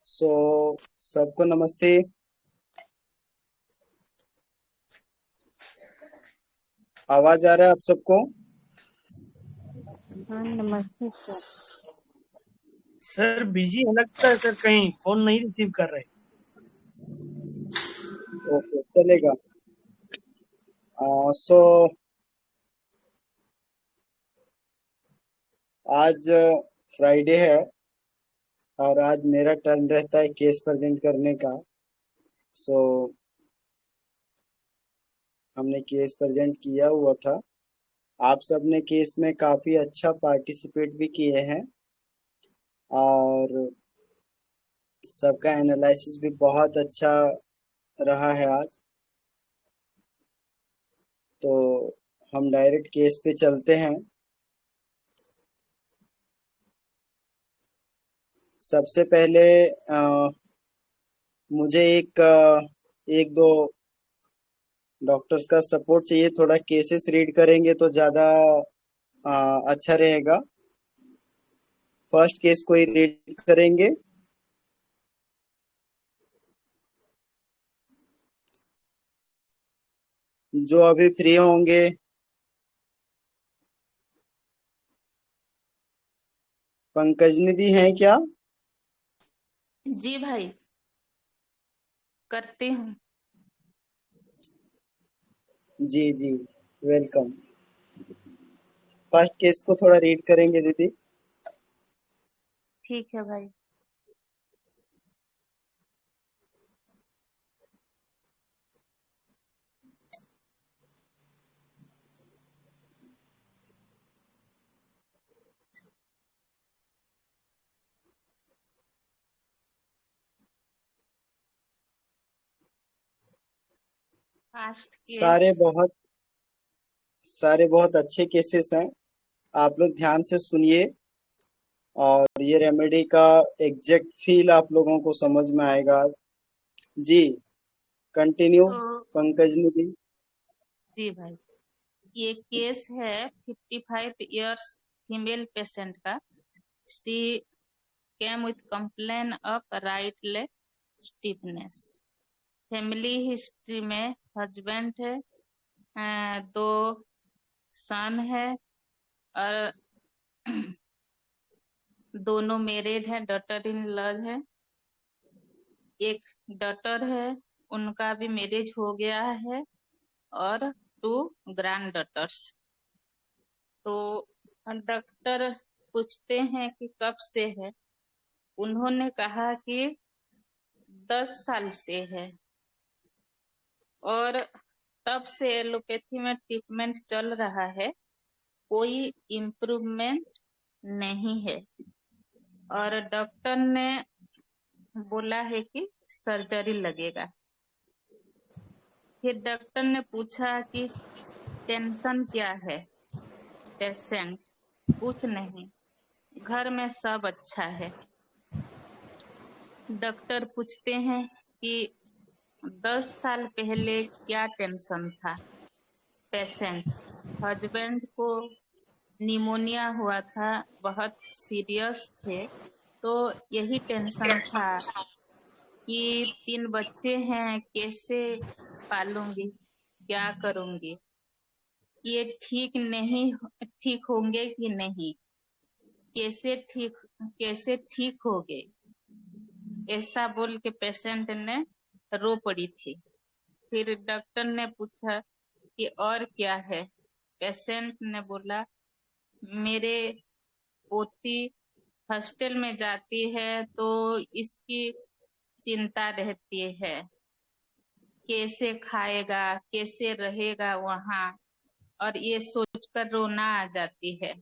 सो सबको नमस्ते। आवाज आ रहा है आप सबको? हाँ नमस्ते सर। सर बिजी है लगता है सर, कहीं फोन नहीं रिसीव कर रहे। ओके, चलेगा। सो आज फ्राइडे है और आज मेरा टर्न रहता है केस प्रेजेंट करने का। सो हमने केस प्रेजेंट किया हुआ था। आप सबने केस में काफी अच्छा पार्टिसिपेट भी किए हैं और सबका एनालिसिस भी बहुत अच्छा रहा है आज। तो हम डायरेक्ट केस पे चलते हैं। सबसे पहले मुझे एक दो डॉक्टर्स का सपोर्ट चाहिए। थोड़ा केसेस रीड करेंगे तो ज्यादा अच्छा रहेगा। फर्स्ट केस कोई रीड करेंगे? जो अभी फ्री होंगे। पंकज निधि हैं क्या? जी भाई, करती हूँ। जी जी, वेलकम। फर्स्ट केस को थोड़ा रीड करेंगे दीदी? ठीक है भाई। Fast case. सारे बहुत अच्छे केसेस हैं। आप लोग ध्यान से सुनिए और ये रेमेडी का एग्जैक्ट फील आप लोगों को समझ में आएगा। जी, कंटिन्यू तो पंकज निधि। जी भाई, ये केस है 55 इयर्स फीमेल पेशेंट का। She came with complain of right leg stiffness. Family history में हस्बैंड है, दो सन है और दोनों मैरिड है, डॉटर इन लॉ है। एक डॉटर है, उनका भी मैरिज हो गया है और 2 ग्रैंड डॉटर्स। तो डॉक्टर पूछते हैं कि कब से है। उन्होंने कहा कि 10 साल से है और तब से एलोपैथी में ट्रीटमेंट चल रहा है, कोई इम्प्रूवमेंट नहीं है और डॉक्टर ने बोला है कि सर्जरी लगेगा। फिर डॉक्टर ने पूछा कि टेंशन क्या है पेशेंट? कुछ नहीं, घर में सब अच्छा है। डॉक्टर पूछते हैं कि 10 साल पहले क्या टेंशन था पेशेंट? हस्बैंड को निमोनिया हुआ था, बहुत सीरियस थे, तो यही टेंशन था कि 3 बच्चे हैं, कैसे पालूंगी, क्या करूंगी, ये ठीक होंगे कि नहीं, कैसे ठीक होगे, ऐसा बोल के पेशेंट ने रो पड़ी थी। फिर डॉक्टर ने पूछा कि और क्या है। पेशेंट ने बोला मेरे पोती हॉस्टल में जाती है तो इसकी चिंता रहती है, कैसे खाएगा, कैसे रहेगा वहाँ, और ये सोचकर रोना आ जाती है।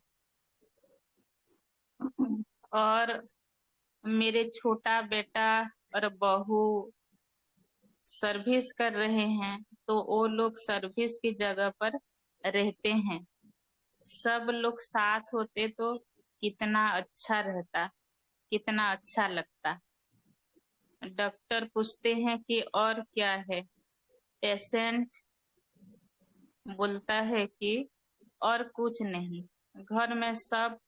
और मेरे छोटा बेटा और बहू सर्विस कर रहे हैं, तो वो लोग सर्विस की जगह पर रहते हैं। सब लोग साथ होते तो कितना अच्छा रहता, कितना अच्छा लगता। डॉक्टर पूछते हैं कि और क्या है। पेशेंट बोलता है कि और कुछ नहीं, घर में सब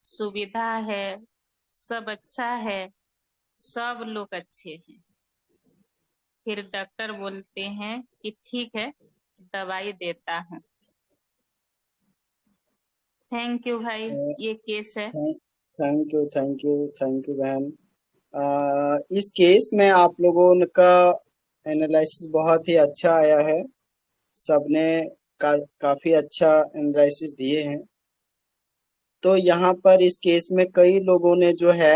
सुविधा है, सब अच्छा है, सब लोग अच्छे हैं। फिर डॉक्टर बोलते हैं कि ठीक है, दवाई देता हूँ। थैंक यू भाई, ये केस है। Thank you, thank you, thank you बहन। इस केस में आप लोगों का एनालिसिस बहुत ही अच्छा आया है। सबने काफी अच्छा एनालिसिस दिए हैं। तो यहाँ पर इस केस में कई लोगों ने जो है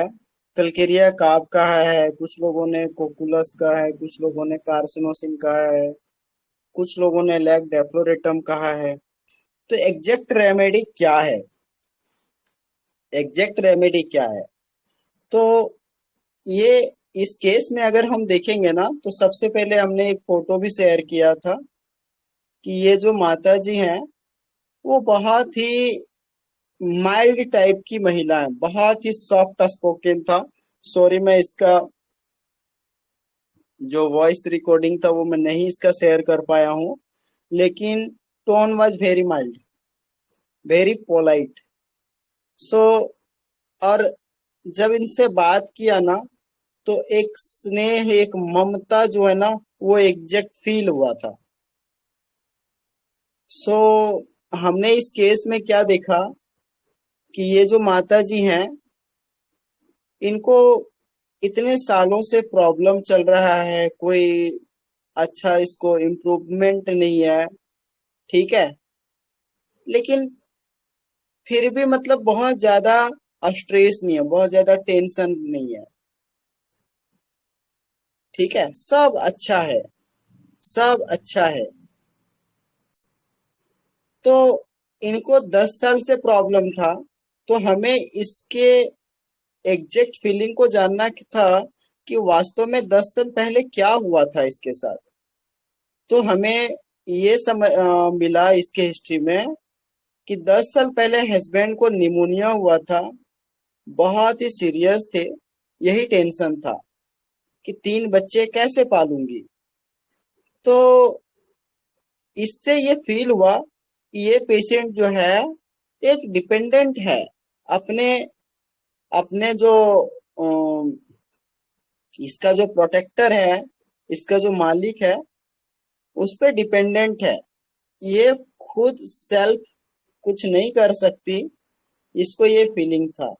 कल्केरिया काब कहा है, कुछ लोगों ने कोकुलस कहा है, कुछ लोगों ने कार्सिनोसिन कहा है, कुछ लोगों ने लैक डेफ्लोरेटम कहा है। तो एग्जैक्ट रेमेडी क्या है? एग्जैक्ट रेमेडी क्या है? तो ये इस केस में अगर हम देखेंगे ना, तो सबसे पहले हमने एक फोटो भी शेयर किया था कि ये जो माता जी हैं वो बहुत ही माइल्ड टाइप की महिला है, बहुत ही सॉफ्ट स्पोकन था। सॉरी, मैं इसका जो वॉइस रिकॉर्डिंग था वो मैं नहीं इसका शेयर कर पाया हूँ, लेकिन tone was very mild, very polite. So और जब इनसे बात किया ना, तो एक स्नेह, एक ममता जो है ना, वो एग्जैक्ट फील हुआ था। सो हमने इस केस में क्या देखा कि ये जो माता जी हैं, इनको इतने सालों से प्रॉब्लम चल रहा है, कोई अच्छा इसको इम्प्रूवमेंट नहीं है, ठीक है, लेकिन फिर भी मतलब बहुत ज्यादा स्ट्रेस नहीं है, बहुत ज्यादा टेंशन नहीं है, ठीक है, सब अच्छा है, सब अच्छा है। तो इनको 10 साल से प्रॉब्लम था, तो हमें इसके एग्जैक्ट फीलिंग को जानना था कि वास्तव में 10 साल पहले क्या हुआ था इसके साथ। तो हमें ये मिला इसके हिस्ट्री में कि 10 साल पहले हस्बैंड को निमोनिया हुआ था, बहुत ही सीरियस थे। यही टेंशन था कि 3 बच्चे कैसे पालूंगी। तो इससे ये फील हुआ कि ये पेशेंट जो है एक डिपेंडेंट है, अपने अपने जो अम, इसका जो प्रोटेक्टर है, इसका जो मालिक है, उस पे डिपेंडेंट है। ये खुद सेल्फ कुछ नहीं कर सकती, इसको ये फीलिंग था।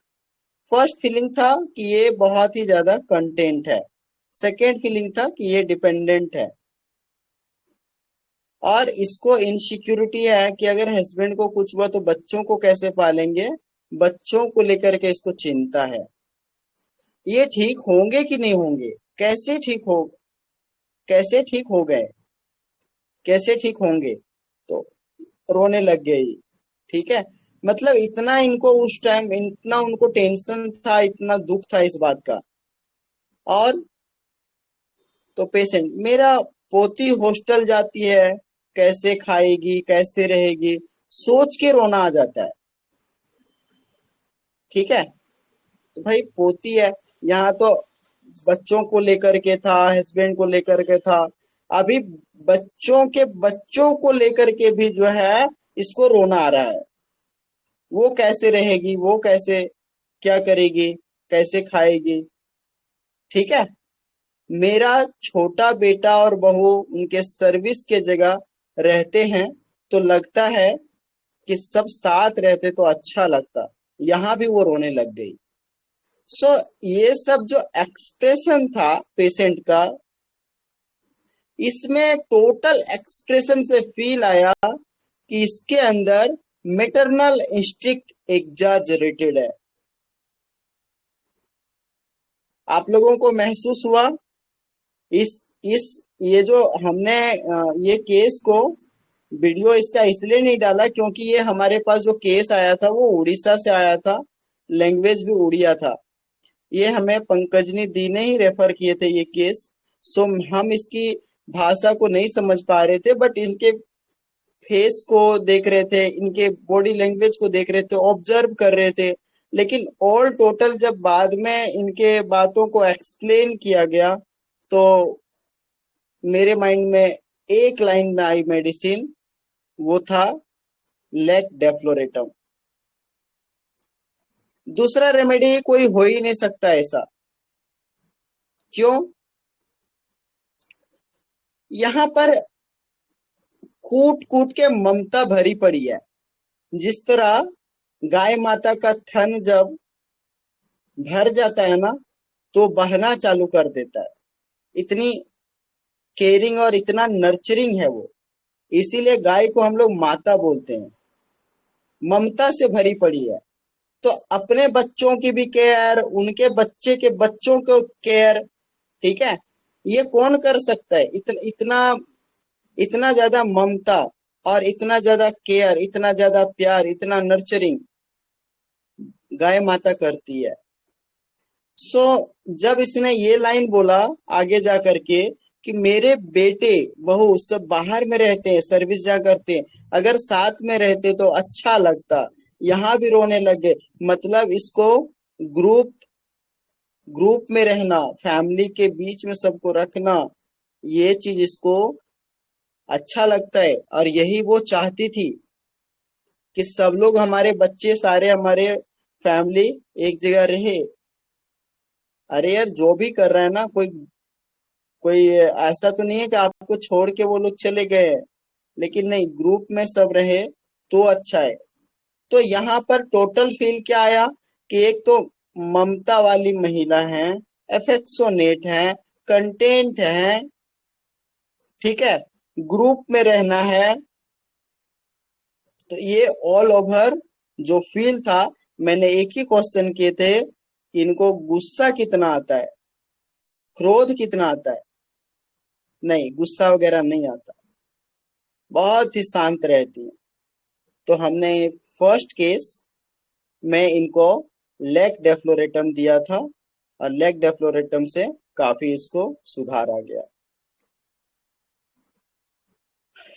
फर्स्ट फीलिंग था कि ये बहुत ही ज्यादा कंटेंट है। सेकेंड फीलिंग था कि ये डिपेंडेंट है। और इसको इनसिक्योरिटी है कि अगर हस्बैंड को कुछ हुआ तो बच्चों को कैसे पालेंगे, बच्चों को लेकर के इसको चिंता है। ये ठीक होंगे कि नहीं होंगे, कैसे ठीक हो गए, कैसे ठीक होंगे। तो रोने लग गई, ठीक है। मतलब इतना इनको उस टाइम, इतना उनको टेंशन था, इतना दुख था इस बात का। और तो पेशेंट, मेरा पोती हॉस्टल जाती है, कैसे खाएगी, कैसे रहेगी, सोच के रोना आ जाता है, ठीक है। तो भाई पोती है, यहाँ तो बच्चों को लेकर के था, हस्बैंड को लेकर के था, अभी बच्चों को लेकर के भी जो है इसको रोना आ रहा है। वो कैसे रहेगी, वो कैसे क्या करेगी, कैसे खाएगी, ठीक है। मेरा छोटा बेटा और बहू उनके सर्विस के जगह रहते हैं, तो लगता है कि सब साथ रहते तो अच्छा लगता। यहाँ भी वो रोने लग गई। सो ये सब जो एक्सप्रेशन था पेशेंट का, इसमें टोटल एक्सप्रेशन से फील आया कि इसके अंदर मेटरनल इंस्टिंक्ट एग्जैजरेटेड है। आप लोगों को महसूस हुआ? इस इस ये जो हमने ये केस को वीडियो इसका इसलिए नहीं डाला क्योंकि ये हमारे पास जो केस आया था वो उड़ीसा से आया था, लैंग्वेज भी उड़िया था। ये हमें पंकजनी दी ने ही रेफर किए थे ये केस। सो हम इसकी भाषा को नहीं समझ पा रहे थे, बट इनके फेस को देख रहे थे, इनके बॉडी लैंग्वेज को देख रहे थे, ऑब्जर्व कर रहे थे। लेकिन ऑल टोटल जब बाद में इनके बातों को एक्सप्लेन किया गया, तो मेरे माइंड में एक लाइन में आई मेडिसिन, वो था लेक डेफ्लोरेटम। दूसरा रेमेडी कोई हो ही नहीं सकता ऐसा। क्यों? यहाँ पर कूट कूट के ममता भरी पड़ी है। जिस तरह गाय माता का थन जब भर जाता है ना, तो बहना चालू कर देता है। इतनी केयरिंग और इतना नर्चरिंग है वो, इसीलिए गाय को हम लोग माता बोलते हैं। ममता से भरी पड़ी है। तो अपने बच्चों की भी केयर, उनके बच्चे के बच्चों को केयर, ठीक है, ये कौन कर सकता है? इतना इतना ज्यादा ममता और इतना ज्यादा केयर, इतना ज्यादा प्यार, इतना नर्चरिंग गाय माता करती है। सो जब इसने ये लाइन बोला आगे जा करके कि मेरे बेटे बहू सब बाहर में रहते हैं, सर्विस जा करते हैं, अगर साथ में रहते तो अच्छा लगता, यहाँ भी रोने लगे। मतलब इसको ग्रुप ग्रुप में रहना, फैमिली के बीच में सबको रखना, ये चीज इसको अच्छा लगता है। और यही वो चाहती थी कि सब लोग, हमारे बच्चे सारे, हमारे फैमिली एक जगह रहे। अरे यार, जो भी कर रहा है ना, कोई कोई ऐसा तो नहीं है कि आपको छोड़ के वो लोग चले गए हैं, लेकिन नहीं, ग्रुप में सब रहे तो अच्छा है। तो यहाँ पर टोटल फील क्या आया कि एक तो ममता वाली महिला है, एफेक्शोनेट है, कंटेंट है, ठीक है, ग्रुप में रहना है। तो ये ऑल ओवर जो फील था, मैंने एक ही क्वेश्चन किए थे कि इनको गुस्सा कितना आता है, क्रोध कितना आता है। नहीं, गुस्सा वगैरह नहीं आता, बहुत ही शांत रहती है। तो हमने फर्स्ट केस में इनको लेक डेफ्लोरेटम दिया था, और लेक डेफ्लोरेटम से काफी इसको सुधार आ गया।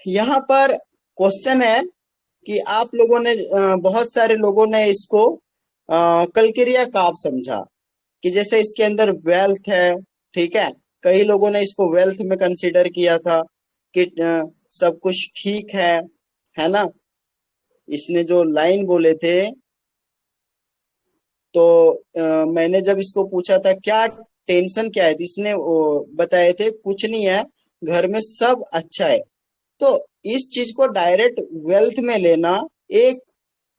यहाँ पर क्वेश्चन है कि आप लोगों ने, बहुत सारे लोगों ने इसको कलकिरिया काव समझा कि जैसे इसके अंदर वेल्थ है, ठीक है, कई लोगों ने इसको वेल्थ में कंसीडर किया था कि सब कुछ ठीक है ना। इसने जो लाइन बोले थे, तो मैंने जब इसको पूछा था क्या टेंशन क्या है, तो इसने बताए थे कुछ नहीं है, घर में सब अच्छा है। तो इस चीज को डायरेक्ट वेल्थ में लेना, एक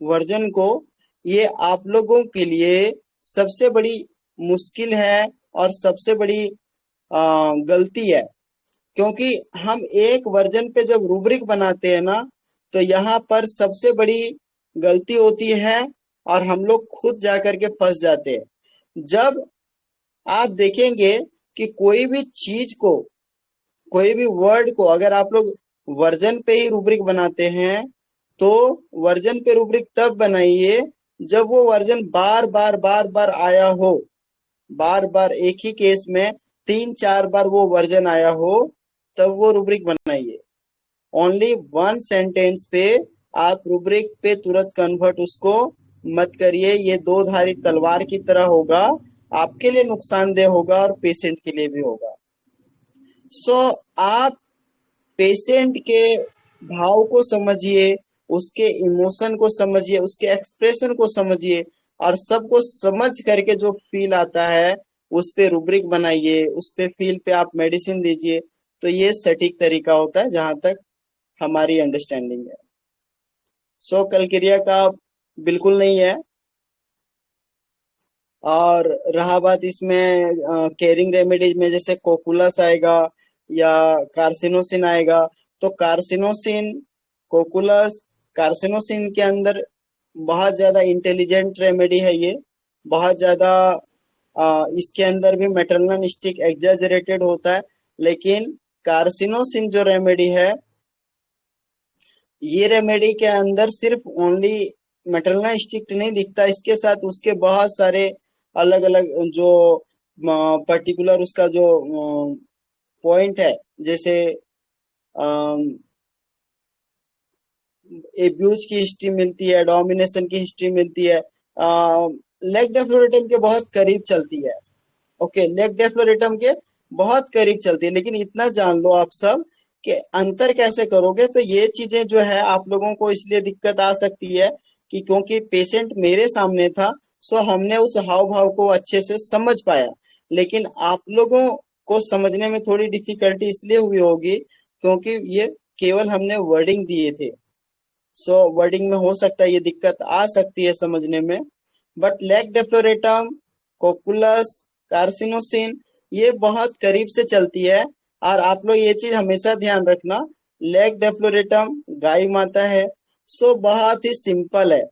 वर्जन को, ये आप लोगों के लिए सबसे बड़ी मुश्किल है और सबसे बड़ी गलती है। क्योंकि हम एक वर्जन पे जब रूब्रिक बनाते हैं ना, तो यहाँ पर सबसे बड़ी गलती होती है और हम लोग खुद जाकर के फंस जाते हैं। जब आप देखेंगे कि कोई भी चीज को, कोई भी वर्ड को अगर आप लोग वर्जन पे ही रूब्रिक बनाते हैं, तो वर्जन पे रूब्रिक तब बनाइए जब वो वर्जन बार बार बार बार आया हो, बार बार एक ही केस में 3-4 बार वो वर्जन आया हो, तब वो रूब्रिक बनाइए। ओनली वन सेंटेंस पे आप रूब्रिक पे तुरंत कन्वर्ट उसको मत करिए, ये दो धारी तलवार की तरह होगा, आपके लिए नुकसानदेह होगा और पेशेंट के लिए भी होगा। सो आप पेशेंट के भाव को समझिए, उसके इमोशन को समझिए, उसके एक्सप्रेशन को समझिए, और सबको समझ करके जो फील आता है उस पे रूब्रिक बनाइए, उस पे फील पे आप मेडिसिन दीजिए। तो ये सटीक तरीका होता है जहां तक हमारी अंडरस्टैंडिंग है। सो कलक्रिया का बिल्कुल नहीं है। और रहा बात इसमें केयरिंग रेमेडीज में, जैसे कोकुलस आएगा या कार्सिनोसिन आएगा, तो कार्सिनोसिन, कोकुलस, कार्सिनोसिन के अंदर बहुत ज्यादा इंटेलिजेंट रेमेडी है ये, बहुत ज्यादा इसके अंदर भी मेटरनल स्टिक एग्जैजरेटेड होता है। लेकिन कार्सिनोसिन जो रेमेडी है, ये रेमेडी के अंदर सिर्फ ओनली मेटरनल स्टिक नहीं दिखता, इसके साथ उसके बहुत सारे अलग अलग जो पर्टिकुलर उसका जो पॉइंट है, जैसे एब्यूज की हिस्ट्री मिलती है, डोमिनेशन की हिस्ट्री मिलती है, लेग डेफ्लोरेटम के बहुत करीब चलती है। ओके, लेग डेफ्लोरेटम के बहुत करीब चलती है, लेकिन इतना जान लो आप सब कि अंतर कैसे करोगे। तो ये चीजें जो है आप लोगों को इसलिए दिक्कत आ सकती है कि क्योंकि पेशेंट मेरे सामने था, सो हमने उस हाव भाव को अच्छे से समझ पाया। लेकिन आप लोगों को समझने में थोड़ी डिफिकल्टी इसलिए हुई होगी क्योंकि ये केवल हमने वर्डिंग दिए थे। सो वर्डिंग में हो सकता है ये दिक्कत आ सकती है समझने में। बट लेग डेफ्लोरेटम, कोकुलस, कार्सिनोसिन ये बहुत करीब से चलती है। और आप लोग ये चीज हमेशा ध्यान रखना, लेग डेफ्लोरेटम गाय माता है। सो बहुत ही सिंपल है,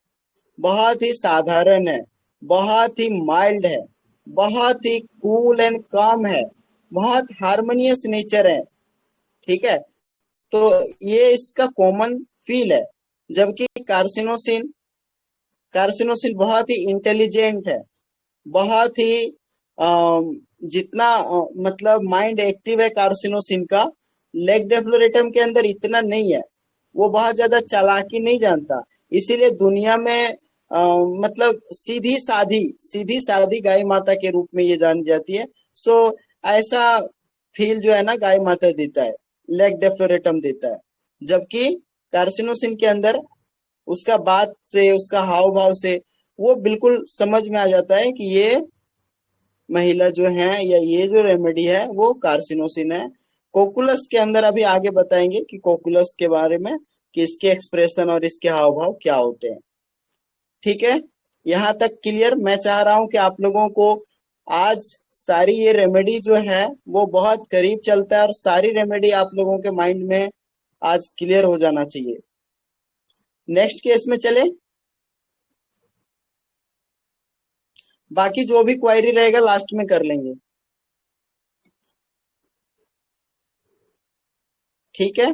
बहुत ही साधारण है, बहुत ही माइल्ड है, बहुत ही कूल एंड काम है, बहुत हार्मोनियस नेचर है। ठीक है, तो ये इसका कॉमन फील है। जबकि कार्सिनोसिन, कार्सिनोसिन बहुत ही इंटेलिजेंट है, बहुत ही अम, जितना मतलब माइंड एक्टिव है कार्सिनोसिन का, लेग डेफ्लोरेटम के अंदर इतना नहीं है। वो बहुत ज्यादा चालाकी नहीं जानता, इसीलिए दुनिया में मतलब सीधी सादी गाय माता के रूप में ये जानी जाती है। सो ऐसा फील जो है ना गाय माता देता है, लेग डेफ्लोरेटम देता है। जबकि कार्सिनोसिन के अंदर उसका बात से, उसका हाव भाव से वो बिल्कुल समझ में आ जाता है कि ये महिला जो है या ये जो रेमेडी है वो कार्सिनोसिन है। कोकुलस के अंदर अभी आगे बताएंगे कि कोकुलस के बारे में, कि इसके एक्सप्रेशन और इसके हाव भाव क्या होते हैं। ठीक है, यहाँ तक क्लियर। मैं चाह रहा हूं कि आप लोगों को आज सारी ये रेमेडी जो है वो बहुत करीब चलता है, और सारी रेमेडी आप लोगों के माइंड में आज क्लियर हो जाना चाहिए। नेक्स्ट केस में चले, बाकी जो भी क्वेरी रहेगा लास्ट में कर लेंगे। ठीक है,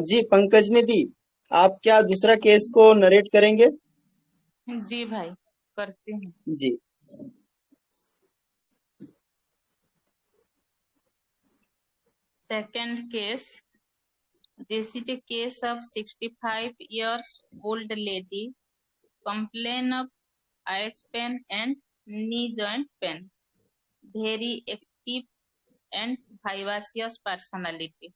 जी पंकज निधि, आप क्या दूसरा केस को नरेट करेंगे? जी भाई, करती हूँ। जी। Second case. This is a case of 65 years old lady complain of eye pain and knee joint pain. Very active and vivacious personality.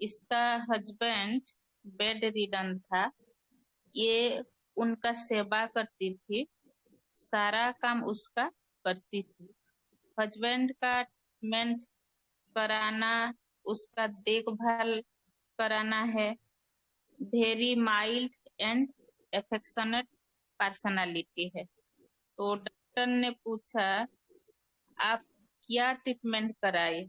इसका हस्बैंड बेड रिडन था। ये उनका सेवा करती थी, सारा काम उसका करती थी। हस्बैंड का ट्रीटमेंट कराना, उसका देखभाल कराना है। Very mild and affectionate personality है। तो डॉक्टर ने पूछा, आप क्या ट्रीटमेंट कराए?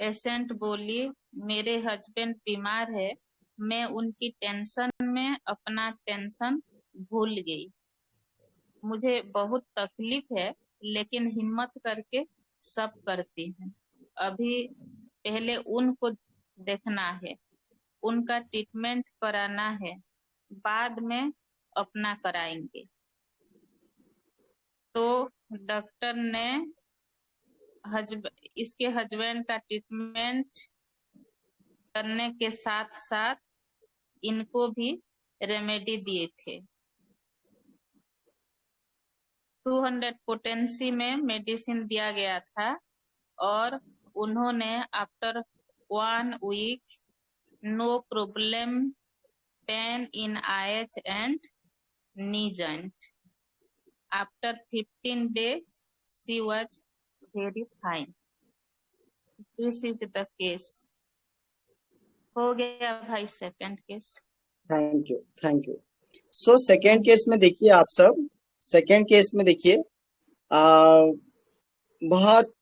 पेशेंट बोली, मेरे हस्बैंड बीमार है, मैं उनकी टेंशन में अपना टेंशन भूल गई। मुझे बहुत तकलीफ है, लेकिन हिम्मत करके सब करती हूँ। अभी पहले उनको देखना है, उनका ट्रीटमेंट कराना है, बाद में अपना कराएंगे। तो डॉक्टर ने इसके हस्बैंड का ट्रीटमेंट करने के साथ साथ इनको भी रेमेडी दिए थे। 200 पोटेंसी में मेडिसिन दिया गया था, और उन्होंने after 1 week no problem pain in eyes and knee joint. After 15 days, she was very fine. This is the case. हो गया भाई second case. Thank you, thank you. So second case में देखिए आप सब, सेकेंड केस में देखिए बहुत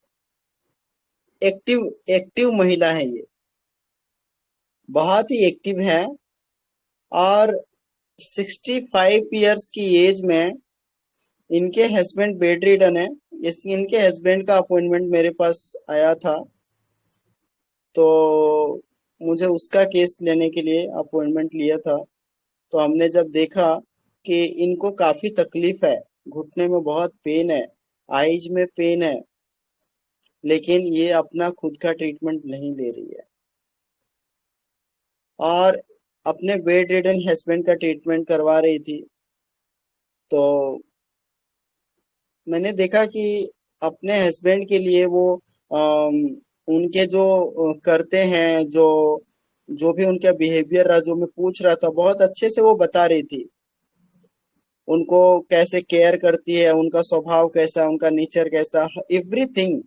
एक्टिव एक्टिव महिला है ये, बहुत ही एक्टिव है। और 65 इयर्स की एज में इनके हस्बैंड बेड रिडन है। इनके हस्बैंड का अपॉइंटमेंट मेरे पास आया था, तो मुझे उसका केस लेने के लिए अपॉइंटमेंट लिया था। तो हमने जब देखा कि इनको काफी तकलीफ है, घुटने में बहुत पेन है, आईज में पेन है, लेकिन ये अपना खुद का ट्रीटमेंट नहीं ले रही है, और अपने बेड रिडन हस्बैंड का ट्रीटमेंट करवा रही थी। तो मैंने देखा कि अपने हस्बैंड के लिए वो उनके जो करते हैं, जो जो भी उनका बिहेवियर रहा, जो मैं पूछ रहा था, बहुत अच्छे से वो बता रही थी। उनको कैसे केयर करती है, उनका स्वभाव कैसा, उनका नेचर कैसा, एवरीथिंग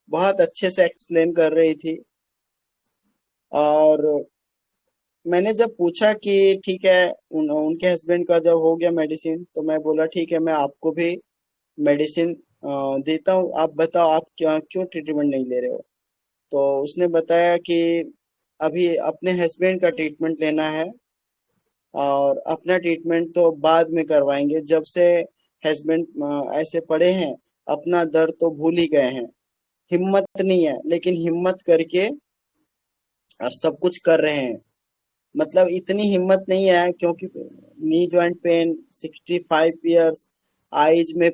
बहुत अच्छे से एक्सप्लेन कर रही थी। और मैंने जब पूछा कि ठीक है, उनके हस्बैंड का जब हो गया मेडिसिन, तो मैं बोला ठीक है, मैं आपको भी मेडिसिन देता हूँ, आप बताओ आप क्या क्यों ट्रीटमेंट नहीं ले रहे हो। तो उसने बताया कि अभी अपने हस्बैंड का ट्रीटमेंट लेना है, और अपना ट्रीटमेंट तो बाद में करवाएंगे। जब से हस्बैंड ऐसे पड़े हैं, अपना दर्द तो भूल ही गए हैं, हिम्मत नहीं है, लेकिन हिम्मत करके और सब कुछ कर रहे हैं। मतलब इतनी हिम्मत नहीं है क्योंकि knee joint pain, 65 years, eyes में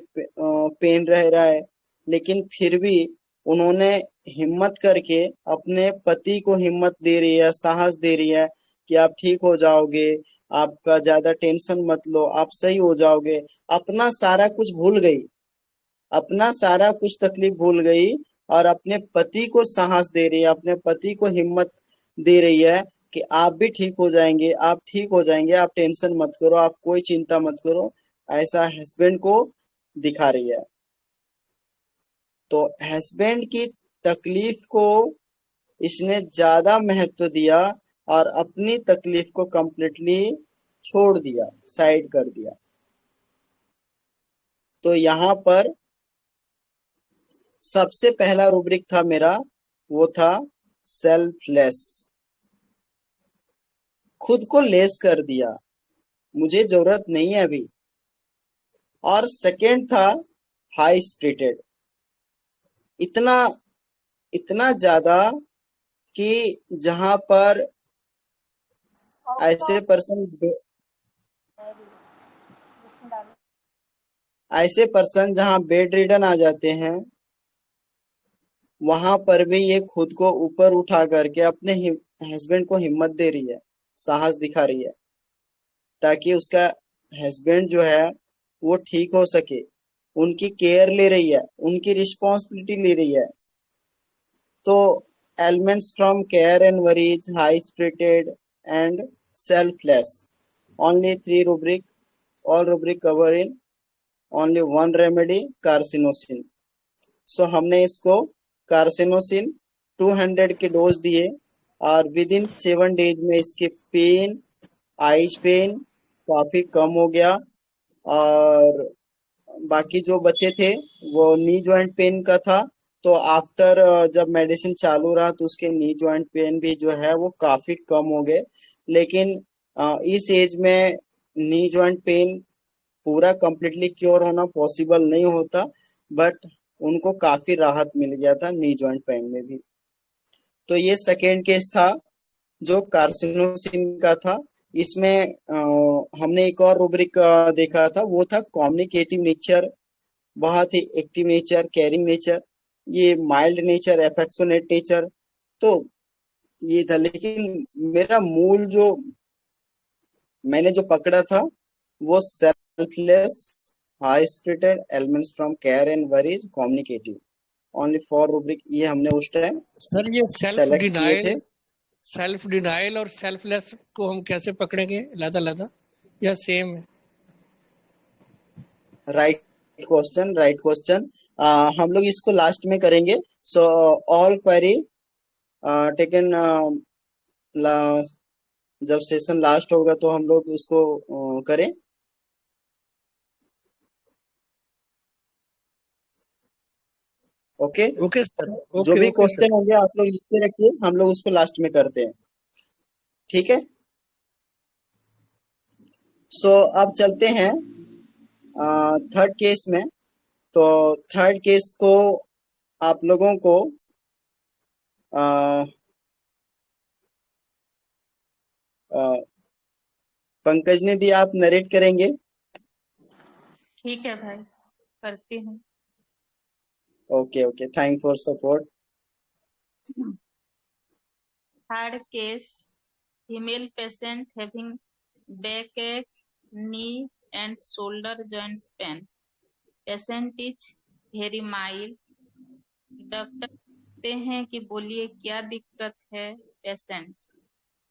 पेन रह रहा है, लेकिन फिर भी उन्होंने हिम्मत करके अपने पति को हिम्मत दे रही है, साहस दे रही है कि आप ठीक हो जाओगे, आपका ज्यादा टेंशन मत लो, आप सही हो जाओगे। अपना सारा कुछ भूल गई, अपना सारा कुछ तकलीफ भूल गई, और अपने पति को साहस दे रही है, अपने पति को हिम्मत दे रही है कि आप भी ठीक हो जाएंगे, आप ठीक हो जाएंगे, आप टेंशन मत करो, आप कोई चिंता मत करो, ऐसा हस्बैंड को दिखा रही है। तो हस्बैंड की तकलीफ को इसने ज्यादा महत्व दिया, और अपनी तकलीफ को कंप्लीटली छोड़ दिया, साइड कर दिया। तो यहाँ पर सबसे पहला रूब्रिक था मेरा, वो था सेल्फलेस। खुद को लेस कर दिया, मुझे जरूरत नहीं है अभी। और सेकंड था हाई स्पिरिटेड। इतना इतना ज्यादा कि जहां पर ऐसे पर्सन ऐसे पर्सन जहां बेड रिडन आ जाते हैं, वहां पर भी ये खुद को ऊपर उठा करके अपने हस्बैंड को हिम्मत दे रही है, साहस दिखा रही है, ताकि उसका हस्बैंड जो है वो ठीक हो सके। उनकी केयर ले रही है, उनकी रिस्पॉन्सिबिलिटी ले रही है। तो elements from care and worries, high spirited and selfless, only three rubric, all rubric cover in only one remedy, carcinosin. So हमने इसको कार्सिनोसिन 200 के डोज दिए, और विद इन 7 डेज में इसके पेन, आईज पेन काफी कम हो गया। और बाकी जो बचे थे वो नी जॉइंट पेन का था। तो आफ्टर जब मेडिसिन चालू रहा, तो उसके नी जॉइंट पेन भी जो है वो काफी कम हो गए। लेकिन इस एज में नी जॉइंट पेन पूरा कंप्लीटली क्योर होना पॉसिबल नहीं होता, बट उनको काफी राहत मिल गया था नी जॉइंट पेन में भी। तो ये सेकेंड केस था जो कार्सिनोसिन का था। इसमें हमने एक और रूब्रिक देखा था, वो था कम्युनिकेटिव नेचर, बहुत ही एक्टिव नेचर, केयरिंग नेचर, ये माइल्ड नेचर, एफेक्शनेट नेचर। तो ये था, लेकिन मेरा मूल जो मैंने जो पकड़ा था वो selfless, high spirited, elements from care and worries, communicative, only for rubric ये हमने उस टाइम सर ये सेलेक्ट किए थे। सेल्फ डिनाइल और सेल्फलेस को हम कैसे पकड़ेंगे लादा लादा, या सेम है? Right question, right question. हम लोग इसको लास्ट में करेंगे। सो ऑल क्वेरी टेकन, जब सेशन लास्ट होगा तो हम लोग इसको करें। ओके, ओके सर, जो ओके भी ओके सर। क्वेश्चन होंगे आप लोग लिख के रखिए, हम लोग उसको लास्ट में करते हैं, ठीक है। सो अब चलते हैं थर्ड केस में। तो थर्ड केस को आप लोगों को अ, अ, पंकज ने दिया, आप नरेट करेंगे। ठीक है भाई, करती हूँ। Okay okay, thank for support. Third case, female patient having backache, knee and shoulder joints pain. Patient is very mild. Doctor पूछते हैं कि बोलिए क्या दिक्कत है। पेशेंट: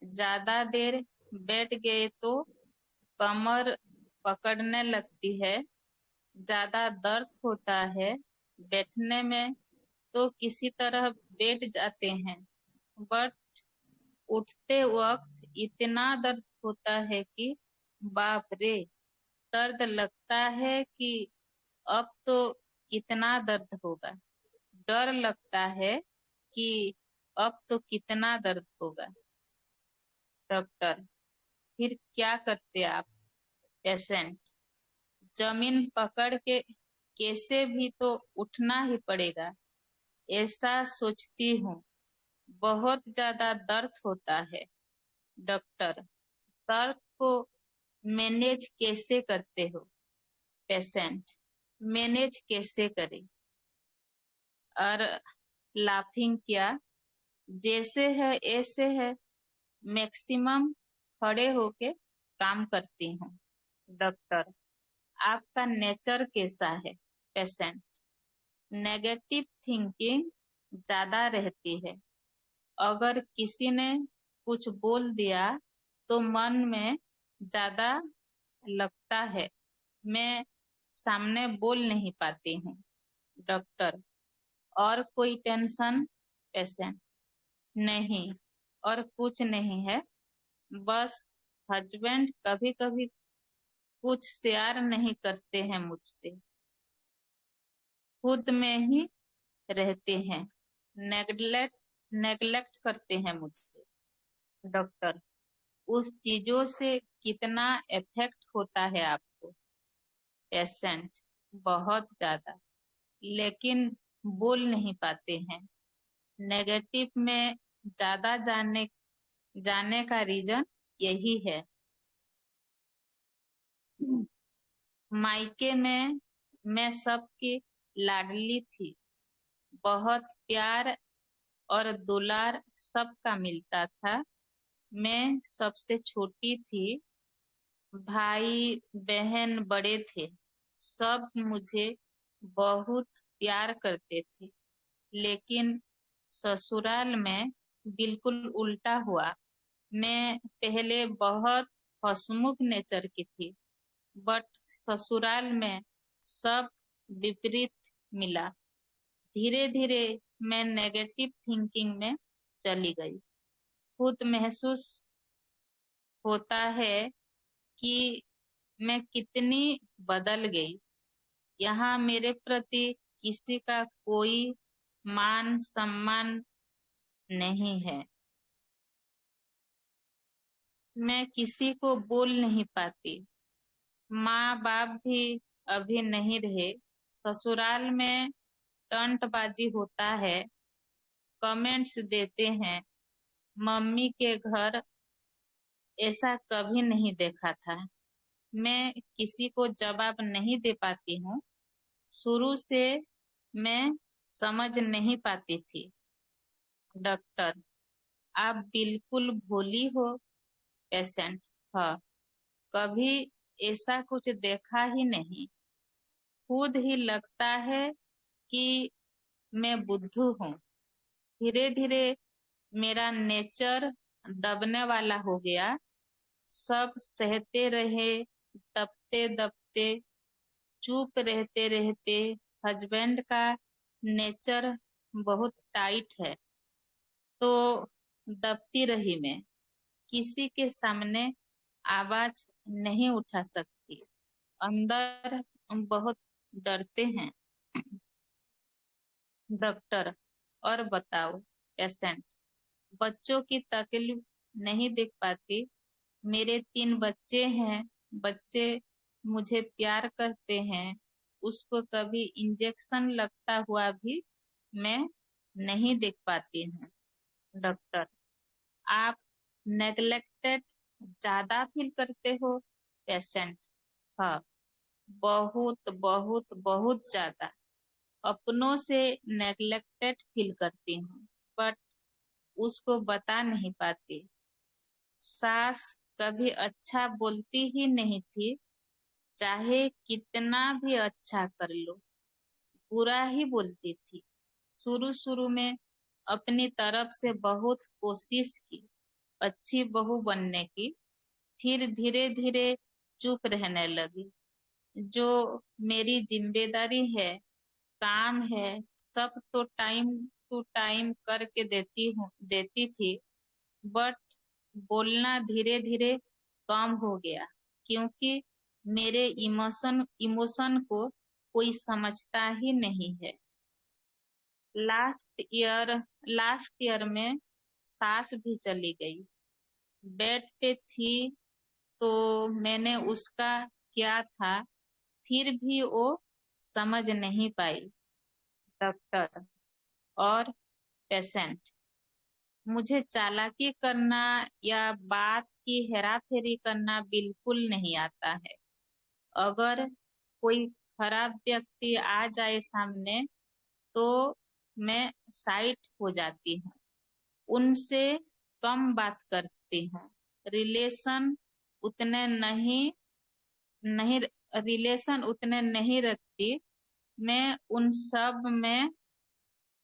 ज्यादा देर बैठ गए तो कमर पकड़ने लगती है, ज्यादा दर्द होता है, बैठने में तो किसी तरह बैठ जाते हैं, बट उठते वक्त इतना दर्द होता है कि बाप रे, दर्द लगता है कि अब तो कितना दर्द होगा। डर लगता है कि अब तो कितना दर्द होगा। डॉक्टर, फिर क्या करते आप? पेशेंट, जमीन पकड़ के कैसे भी तो उठना ही पड़ेगा, ऐसा सोचती हूँ। बहुत ज्यादा दर्द होता है। डॉक्टर, दर्द को मैनेज कैसे करते हो? पेशेंट, मैनेज कैसे करें? और लाफिंग क्या, जैसे है ऐसे है, मैक्सिमम खड़े होके काम करती हूँ। डॉक्टर, आपका नेचर कैसा है? पेशेंट, नेगेटिव थिंकिंग ज्यादा रहती है। अगर किसी ने कुछ बोल दिया तो मन में ज्यादा लगता है, मैं सामने बोल नहीं पाती हूँ। डॉक्टर, और कोई टेंशन? पेशेंट, नहीं, और कुछ नहीं है, बस हस्बैंड कभी कभी कुछ शेयर नहीं करते हैं मुझसे, खुद में ही रहते हैं, नेग्लेक्ट करते हैं मुझसे। डॉक्टर, उस चीजों से कितना इफेक्ट होता है आपको? पेशेंट, बहुत ज्यादा, लेकिन बोल नहीं पाते हैं। नेगेटिव में ज्यादा जाने का रीजन यही है। मायके में मैं सबकी लाडली थी, बहुत प्यार और दुलार सबका मिलता था। मैं सबसे छोटी थी, भाई बहन बड़े थे, सब मुझे बहुत प्यार करते थे। लेकिन ससुराल में बिल्कुल उल्टा हुआ। मैं पहले बहुत हंसमुख नेचर की थी, बट ससुराल में सब विपरीत मिला। धीरे धीरे मैं नेगेटिव थिंकिंग में चली गई। खुद महसूस होता है कि मैं कितनी बदल गई। यहाँ मेरे प्रति किसी का कोई मान सम्मान नहीं है। मैं किसी को बोल नहीं पाती। माँ बाप भी अभी नहीं रहे। ससुराल में टंटबाजी होता है, कमेंट्स देते हैं। मम्मी के घर ऐसा कभी नहीं देखा था। मैं किसी को जवाब नहीं दे पाती हूँ। शुरू से मैं समझ नहीं पाती थी। डॉक्टर, आप बिल्कुल भोली हो। पेशेंट, हाँ, कभी ऐसा कुछ देखा ही नहीं। खुद ही लगता है कि मैं बुद्धू हूँ। धीरे धीरे मेरा नेचर दबने वाला हो गया। सब सहते रहे, दबते दबते, चुप रहते रहते। हस्बैंड का नेचर बहुत टाइट है, तो दबती रही मैं। किसी के सामने आवाज नहीं उठा सकती। अंदर बहुत डरते हैं। डॉक्टर, और बताओ? पेशेंट, बच्चों की तकलीफ नहीं देख पाती। मेरे 3 बच्चे हैं। बच्चे मुझे प्यार करते हैं। उसको कभी इंजेक्शन लगता हुआ भी मैं नहीं देख पाती हूँ। डॉक्टर, आप नेग्लेक्टेड ज्यादा फील करते हो? पेशेंट, हाँ, बहुत बहुत बहुत ज्यादा। अपनों से नेग्लेक्टेड फील करती हूँ, बट उसको बता नहीं पाती। सास कभी अच्छा बोलती ही नहीं थी, चाहे कितना भी अच्छा कर लो, बुरा ही बोलती थी। शुरू शुरू में अपनी तरफ से बहुत कोशिश की अच्छी बहू बनने की, फिर धीरे धीरे चुप रहने लगी। जो मेरी जिम्मेदारी है, काम है, सब तो टाइम टू टाइम करके देती थी, बट बोलना धीरे धीरे कम हो गया, क्योंकि मेरे इमोशन को कोई समझता ही नहीं है। लास्ट ईयर में सास भी चली गई। बेड पे थी तो मैंने उसका क्या था, फिर भी वो समझ नहीं पाई। डॉक्टर और पेशेंट, मुझे चालाकी करना या बात की हेराफेरी करना बिल्कुल नहीं आता है। अगर कोई खराब व्यक्ति आ जाए सामने तो मैं साइड हो जाती हूँ, उनसे कम बात करती हूँ। रिलेशन उतने नहीं नहीं रिलेशन उतने नहीं रखती। मैं उन सब में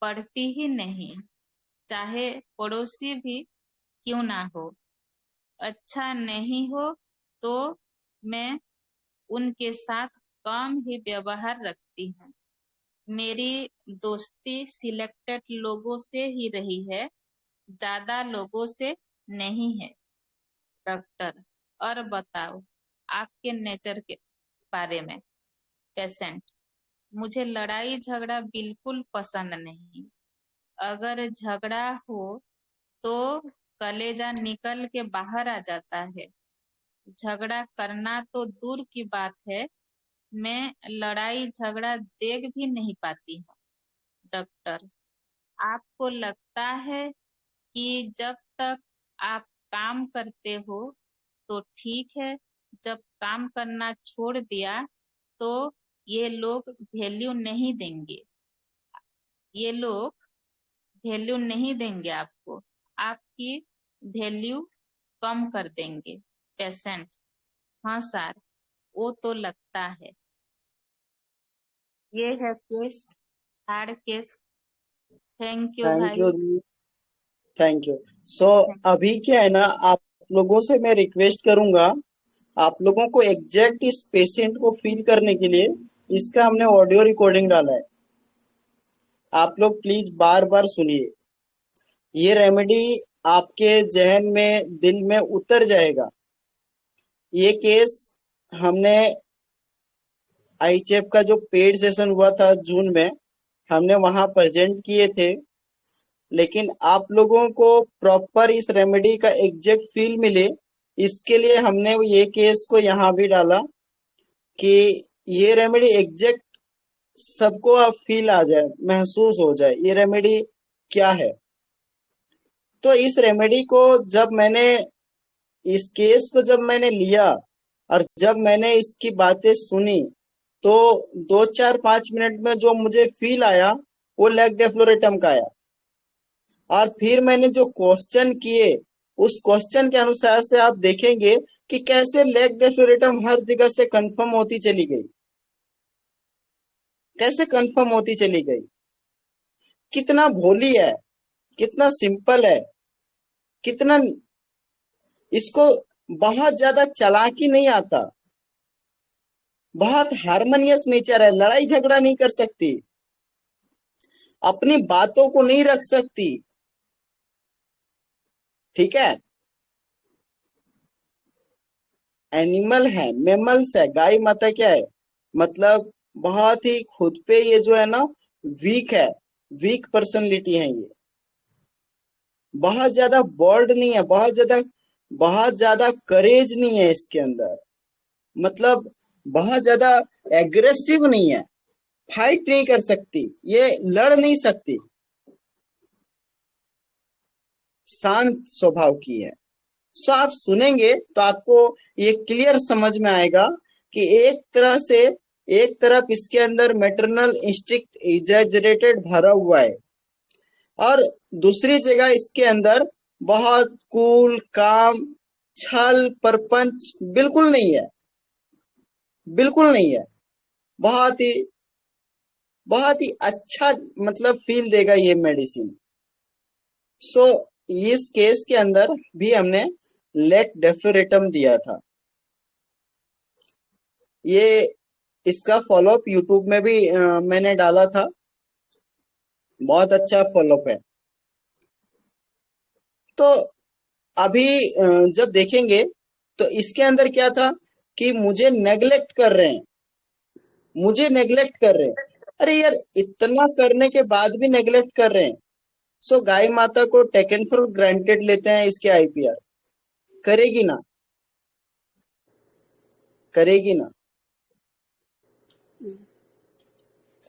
पढ़ती ही नहीं, चाहे पड़ोसी भी क्यों ना हो। अच्छा नहीं हो तो मैं उनके साथ कम ही व्यवहार रखती हूँ। मेरी दोस्ती सिलेक्टेड लोगों से ही रही है, ज्यादा लोगों से नहीं है। डॉक्टर, और बताओ आपके नेचर के बारे में। पेशेंट, मुझे लड़ाई झगड़ा बिल्कुल पसंद नहीं। अगर झगड़ा हो तो कलेजा निकल के बाहर आ जाता है। झगड़ा करना तो दूर की बात है, मैं लड़ाई झगड़ा देख भी नहीं पाती हूँ। डॉक्टर, आपको लगता है कि जब तक आप काम करते हो तो ठीक है, जब काम करना छोड़ दिया तो ये लोग वैल्यू नहीं देंगे। ये लोग वैल्यू नहीं देंगे आपको, आपकी वैल्यू कम कर देंगे। पेशेंट, हाँ सर, वो तो लगता है। ये है case, hard case. Thank you thank भाई। यू दी, थैंक यू। सो अभी क्या है ना, आप लोगों से मैं रिक्वेस्ट करूंगा, आप लोगों को एग्जैक्ट इस पेशेंट को फील करने के लिए इसका हमने ऑडियो रिकॉर्डिंग डाला है। आप लोग प्लीज बार बार सुनिए, ये रेमेडी आपके जहन में दिल में उतर जाएगा। ये केस हमने आईचेफ का जो पेड सेशन हुआ था जून में, हमने वहां प्रेजेंट किए थे। लेकिन आप लोगों को प्रॉपर इस रेमेडी का एग्जैक्ट फील मिले, इसके लिए हमने ये केस को यहाँ भी डाला कि ये रेमेडी एग्जैक्ट सबको आप फील आ जाए, महसूस हो जाए ये रेमेडी क्या है। तो इस रेमेडी को जब मैंने इस केस को जब मैंने लिया और जब मैंने इसकी बातें सुनी, तो 2 4 5 मिनट में जो मुझे फील आया वो लेग डेफ्लोरेटम का आया। और फिर मैंने जो क्वेश्चन किए, उस क्वेश्चन के अनुसार से आप देखेंगे कि कैसे लेग डेफ्लोरेटम हर जगह से कंफर्म होती चली गई, कैसे कंफर्म होती चली गई। कितना भोली है, कितना सिंपल है, कितना इसको बहुत ज्यादा चालाकी नहीं आता, बहुत हारमोनियस नेचर है, लड़ाई झगड़ा नहीं कर सकती, अपनी बातों को नहीं रख सकती। ठीक है, एनिमल है, मेमल्स है, गाय माता क्या है, मतलब बहुत ही खुद पे ये जो है ना वीक है, वीक पर्सनैलिटी है ये। बहुत ज्यादा बोल्ड नहीं है, बहुत ज्यादा करेज नहीं है इसके अंदर, मतलब बहुत ज्यादा एग्रेसिव नहीं है, फाइट नहीं कर सकती, ये लड़ नहीं सकती, शांत स्वभाव की है। सो आप सुनेंगे तो आपको ये क्लियर समझ में आएगा कि एक तरफ इसके अंदर मैटरनल इंस्टिंक्ट एग्जैजरेटेड भरा हुआ है, और दूसरी जगह इसके अंदर बहुत कूल काम, छल परपंच बिल्कुल नहीं है, बिल्कुल नहीं है। बहुत ही बहुत ही अच्छा मतलब फील देगा ये मेडिसिन। सो इस केस के अंदर भी हमने लेग डेफ्लोरेटम दिया था। ये इसका फॉलोअप यूट्यूब में भी मैंने डाला था, बहुत अच्छा फॉलोअप है। तो अभी जब देखेंगे तो इसके अंदर क्या था कि मुझे नेग्लेक्ट कर रहे हैं, मुझे नेग्लेक्ट कर रहे हैं। अरे यार, इतना करने के बाद भी नेग्लेक्ट कर रहे हैं। सो गाय माता को टेकन फॉर ग्रांटेड लेते हैं इसके आईपीआर। करेगी ना, करेगी ना।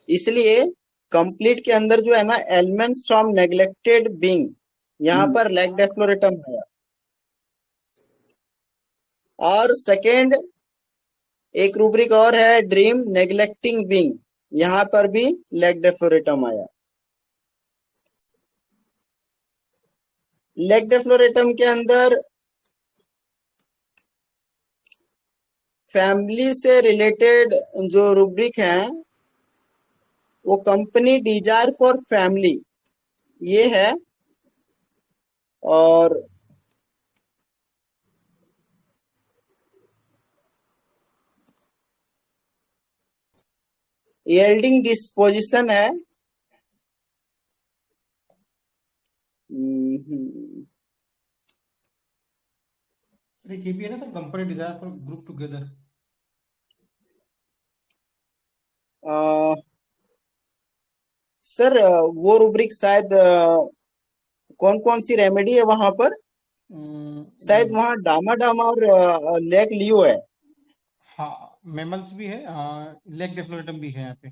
इसलिए कंप्लीट के अंदर जो है ना, एलिमेंट्स फ्रॉम नेग्लेक्टेड बीइंग, यहाँ पर लैक डेफ्लोरेटम है। और सेकेंड एक रूब्रिक और है, ड्रीम नेग्लेक्टिंग बीइंग, यहाँ पर भी लैक डेफ्लोरेटम आया। लैक डेफ्लोरेटम के अंदर फैमिली से रिलेटेड जो रूब्रिक है वो कंपनी डिजायर फॉर फैमिली ये है। और यील्डिंग डिस्पोजिशन है। एक ये भी है ना sir, company desire for group together. Sir वो रूब्रिक शायद कौन कौन सी रेमेडी है वहां पर? शायद वहां डामा डामा और लेक लियो है। हाँ, मेमल्स भी है, लेग डेफ्लोरेटम भी है यहाँ पे,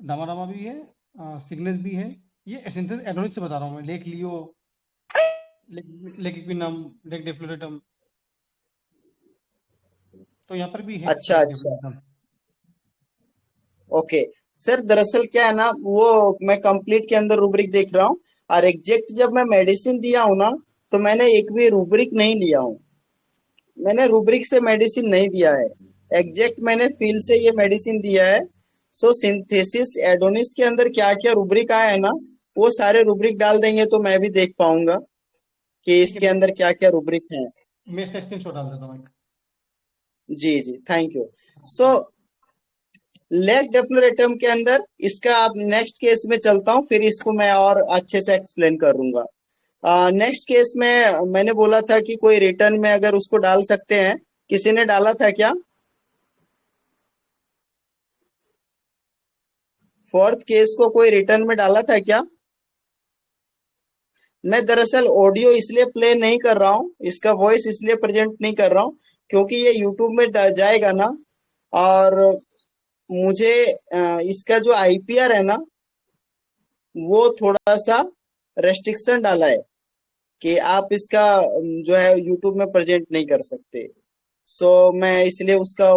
डामा भी है, सिग्नेस भी है। ये एसेंशियल एडोनिक से बता रहा हूँ मैं, लेक लियो, लेक इक्विनम, लेक डेफ्लोरेटम, तो यहाँ पर भी है अच्छा लेक अच्छा, डेफ्लोरेटम। ओके। सर दरअसल क्या है ना, वो मैं कंप्लीट के अंदर रूब्रिक देख रहा हूँ, और एग्जैक्ट जब मैं मेडिसिन दिया हूँ ना, तो मैंने एक भी रूब्रिक नहीं लिया हूँ। मैंने रूब्रिक से मेडिसिन नहीं दिया है, एग्जैक्ट मैंने फील्ड से ये मेडिसिन दिया है। सो सिंथेसिस एडोनिस के अंदर क्या क्या रूब्रिक आया है ना, वो सारे रूब्रिक डाल देंगे तो मैं भी देख पाऊंगा कि ठीक इसके है, अंदर क्या क्या रूब्रिक है। मैं इसका स्क्रीनशॉट डाल देता हूँ एक। जी जी, थैंक यू। सो लेग डेफ्लोरेटम के अंदर इसका आप नेक्स्ट केस में चलता हूँ, फिर इसको मैं और अच्छे से एक्सप्लेन करूंगा। नेक्स्ट केस में मैंने बोला था कि कोई रिटर्न में अगर उसको डाल सकते हैं, किसी ने डाला था क्या? फोर्थ केस को कोई रिटर्न में डाला था क्या? मैं दरअसल ऑडियो इसलिए प्ले नहीं कर रहा हूँ, इसका वॉइस इसलिए प्रेजेंट नहीं कर रहा हूँ क्योंकि ये यूट्यूब में जाएगा ना, और मुझे इसका जो आईपीआर है ना, वो थोड़ा सा रेस्ट्रिक्शन डाला है कि आप इसका जो है यूट्यूब में प्रेजेंट नहीं कर सकते। सो मैं इसलिए उसका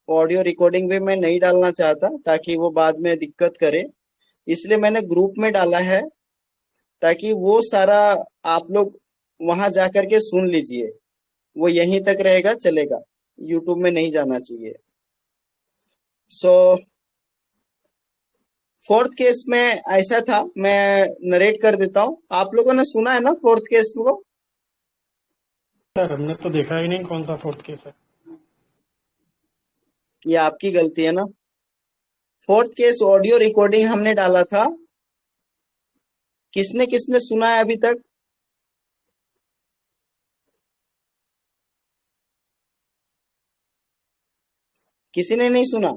ऑडियो रिकॉर्डिंग भी मैं नहीं डालना चाहता ताकि वो बाद में दिक्कत करे, इसलिए मैंने ग्रुप में डाला है, ताकि वो सारा आप लोग वहां जाकर के सुन लीजिए। वो यहीं तक रहेगा, चलेगा, यूट्यूब में नहीं जाना चाहिए। सो फोर्थ केस में ऐसा था, मैं नरेट कर देता हूँ। आप लोगों ने सुना है ना फोर्थ केस को? सर हमने तो देखा ही नहीं कौन सा फोर्थ केस है। ये आपकी गलती है ना। फोर्थ केस ऑडियो रिकॉर्डिंग हमने डाला था, किसने किसने सुना है अभी तक? किसी ने नहीं सुना?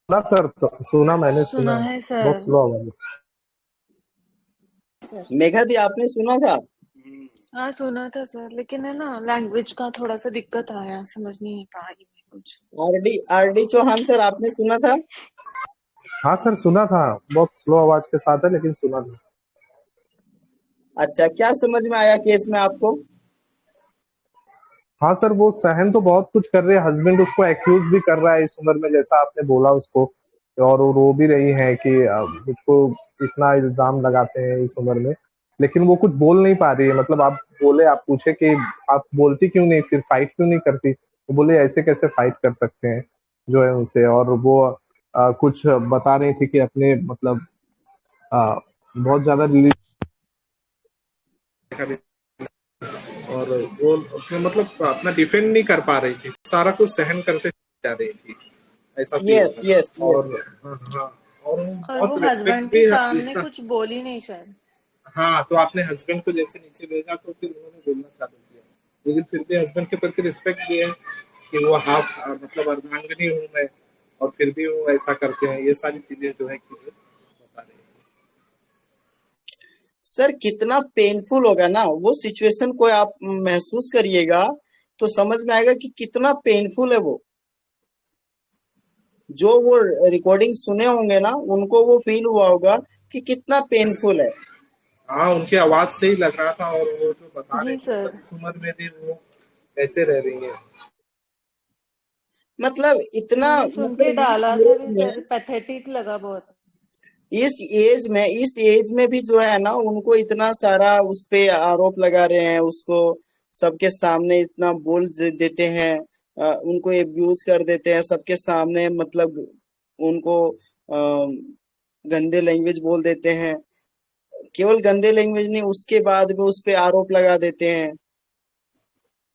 सुना सर, तो सुना, मैंने सुना सुना है। है बहुत सर। स्लो आवाज है। मेघा दी, आपने सुना था? हाँ सुना था सर, लेकिन है ना लैंग्वेज का थोड़ा सा दिक्कत आया, समझ नहीं पा रही मैं कुछ। आरडी चौहान सर, आपने सुना था? हाँ सर सुना था, बहुत स्लो आवाज के साथ है लेकिन सुना था। अच्छा, क्या समझ में आया केस में आपको? हाँ सर, वो सहन तो बहुत कुछ कर रहे हैं, हस्बैंड उसको एक्यूज भी कर रहा है इस उम्र में, जैसा आपने बोला उसको, और वो रो भी रही है कि मुझको इतना इल्जाम लगाते हैं इस उम्र में, लेकिन वो कुछ बोल नहीं पा रही है। मतलब आप बोले, आप पूछे कि आप बोलती क्यों नहीं, फिर फाइट क्यों नहीं करती, वो बोले ऐसे कैसे फाइट कर सकते हैं जो है उनसे। और वो कुछ बता रही थी कि अपने मतलब बहुत ज्यादा रिलीज, और और वो अपने मतलब अपना डिफेंड नहीं कर पा रही थी, सारा कुछ सहन करते जा रही थी, ऐसा फील यस होता यस था। यस। और हाँ हाँ, और वो और वो बहुत रिस्पेक्ट हस्बैंड के भी सामने इतना। कुछ बोली नहीं शायद। हाँ, तो आपने हस्बैंड को जैसे नीचे भेजा तो फिर उन्होंने बोलना चालू किया, लेकिन फिर भी हस्बैंड के प्रति रिस्पेक्ट भी है कि वो हाफ मतलब अर्धांगिनी हूँ मैं, और फिर भी वो ऐसा करते हैं, ये सारी चीजें जो है कि वो बता रही है। सर कितना पेनफुल होगा ना वो सिचुएशन को आप महसूस करिएगा तो समझ में आएगा कि कितना पेनफुल है वो। जो वो रिकॉर्डिंग सुने होंगे ना उनको वो फील हुआ होगा कि कितना पेनफुल है। हाँ, उनकी आवाज से ही लग रहा था, और वो जो बता रही जी थी सर। मतलब इस उम्र में भी वो कैसे रह रही है। मतलब इतना मैंने सुन के मतलब डाला था भी सर, पैथेटिक लगा बहुत। इस एज में भी जो है ना उनको इतना सारा उस पे आरोप लगा रहे हैं, उसको सबके सामने इतना देते हैं, उनको एब्यूज कर देते हैं सबके सामने, मतलब उनको गंदे लैंग्वेज बोल देते हैं। केवल गंदे लैंग्वेज नहीं, उसके बाद भी उस पे आरोप लगा देते हैं।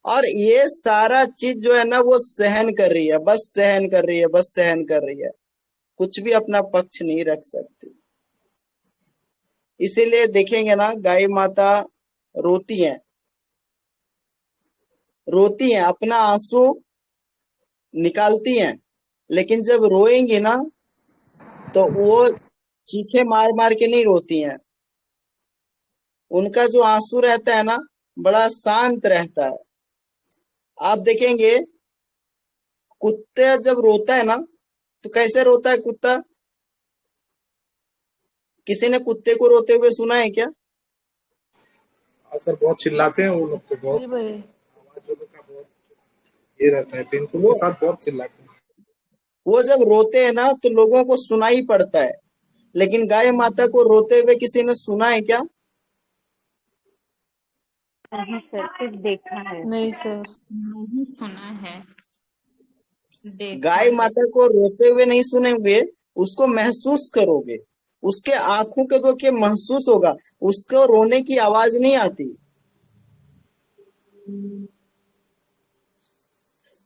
और ये सारा चीज जो है ना वो सहन कर रही है, बस सहन कर रही है, बस सहन कर रही है, कुछ भी अपना पक्ष नहीं रख सकती। इसीलिए देखेंगे ना गाय माता रोती है, रोती है, अपना आंसू निकालती हैं, लेकिन जब रोएंगी ना तो वो चीखे मार मार के नहीं रोती हैं। उनका जो आंसू रहता है ना बड़ा शांत रहता है। आप देखेंगे कुत्ते जब रोता है ना तो कैसे रोता है कुत्ता? किसी ने कुत्ते को रोते हुए सुना है क्या? और सर बहुत चिल्लाते हैं वो लोग, तो बहुत जी भाई। आवाज जो लोग का बहुत ये रहता है, पेनफुल वो के साथ बहुत चिल्लाते हैं। वो जब रोते हैं ना तो लोगों को सुनाई पड़ता है, लेकिन गाय माता को रोते हुए किसी ने सुना है क्या? नहीं सर, कुछ देखा है नहीं सर। नहीं सुना है, देखा गाय है। माता को रोते हुए नहीं सुनेंगे, उसको महसूस करोगे, उसके आंखों के दो के महसूस होगा, उसको रोने की आवाज नहीं आती।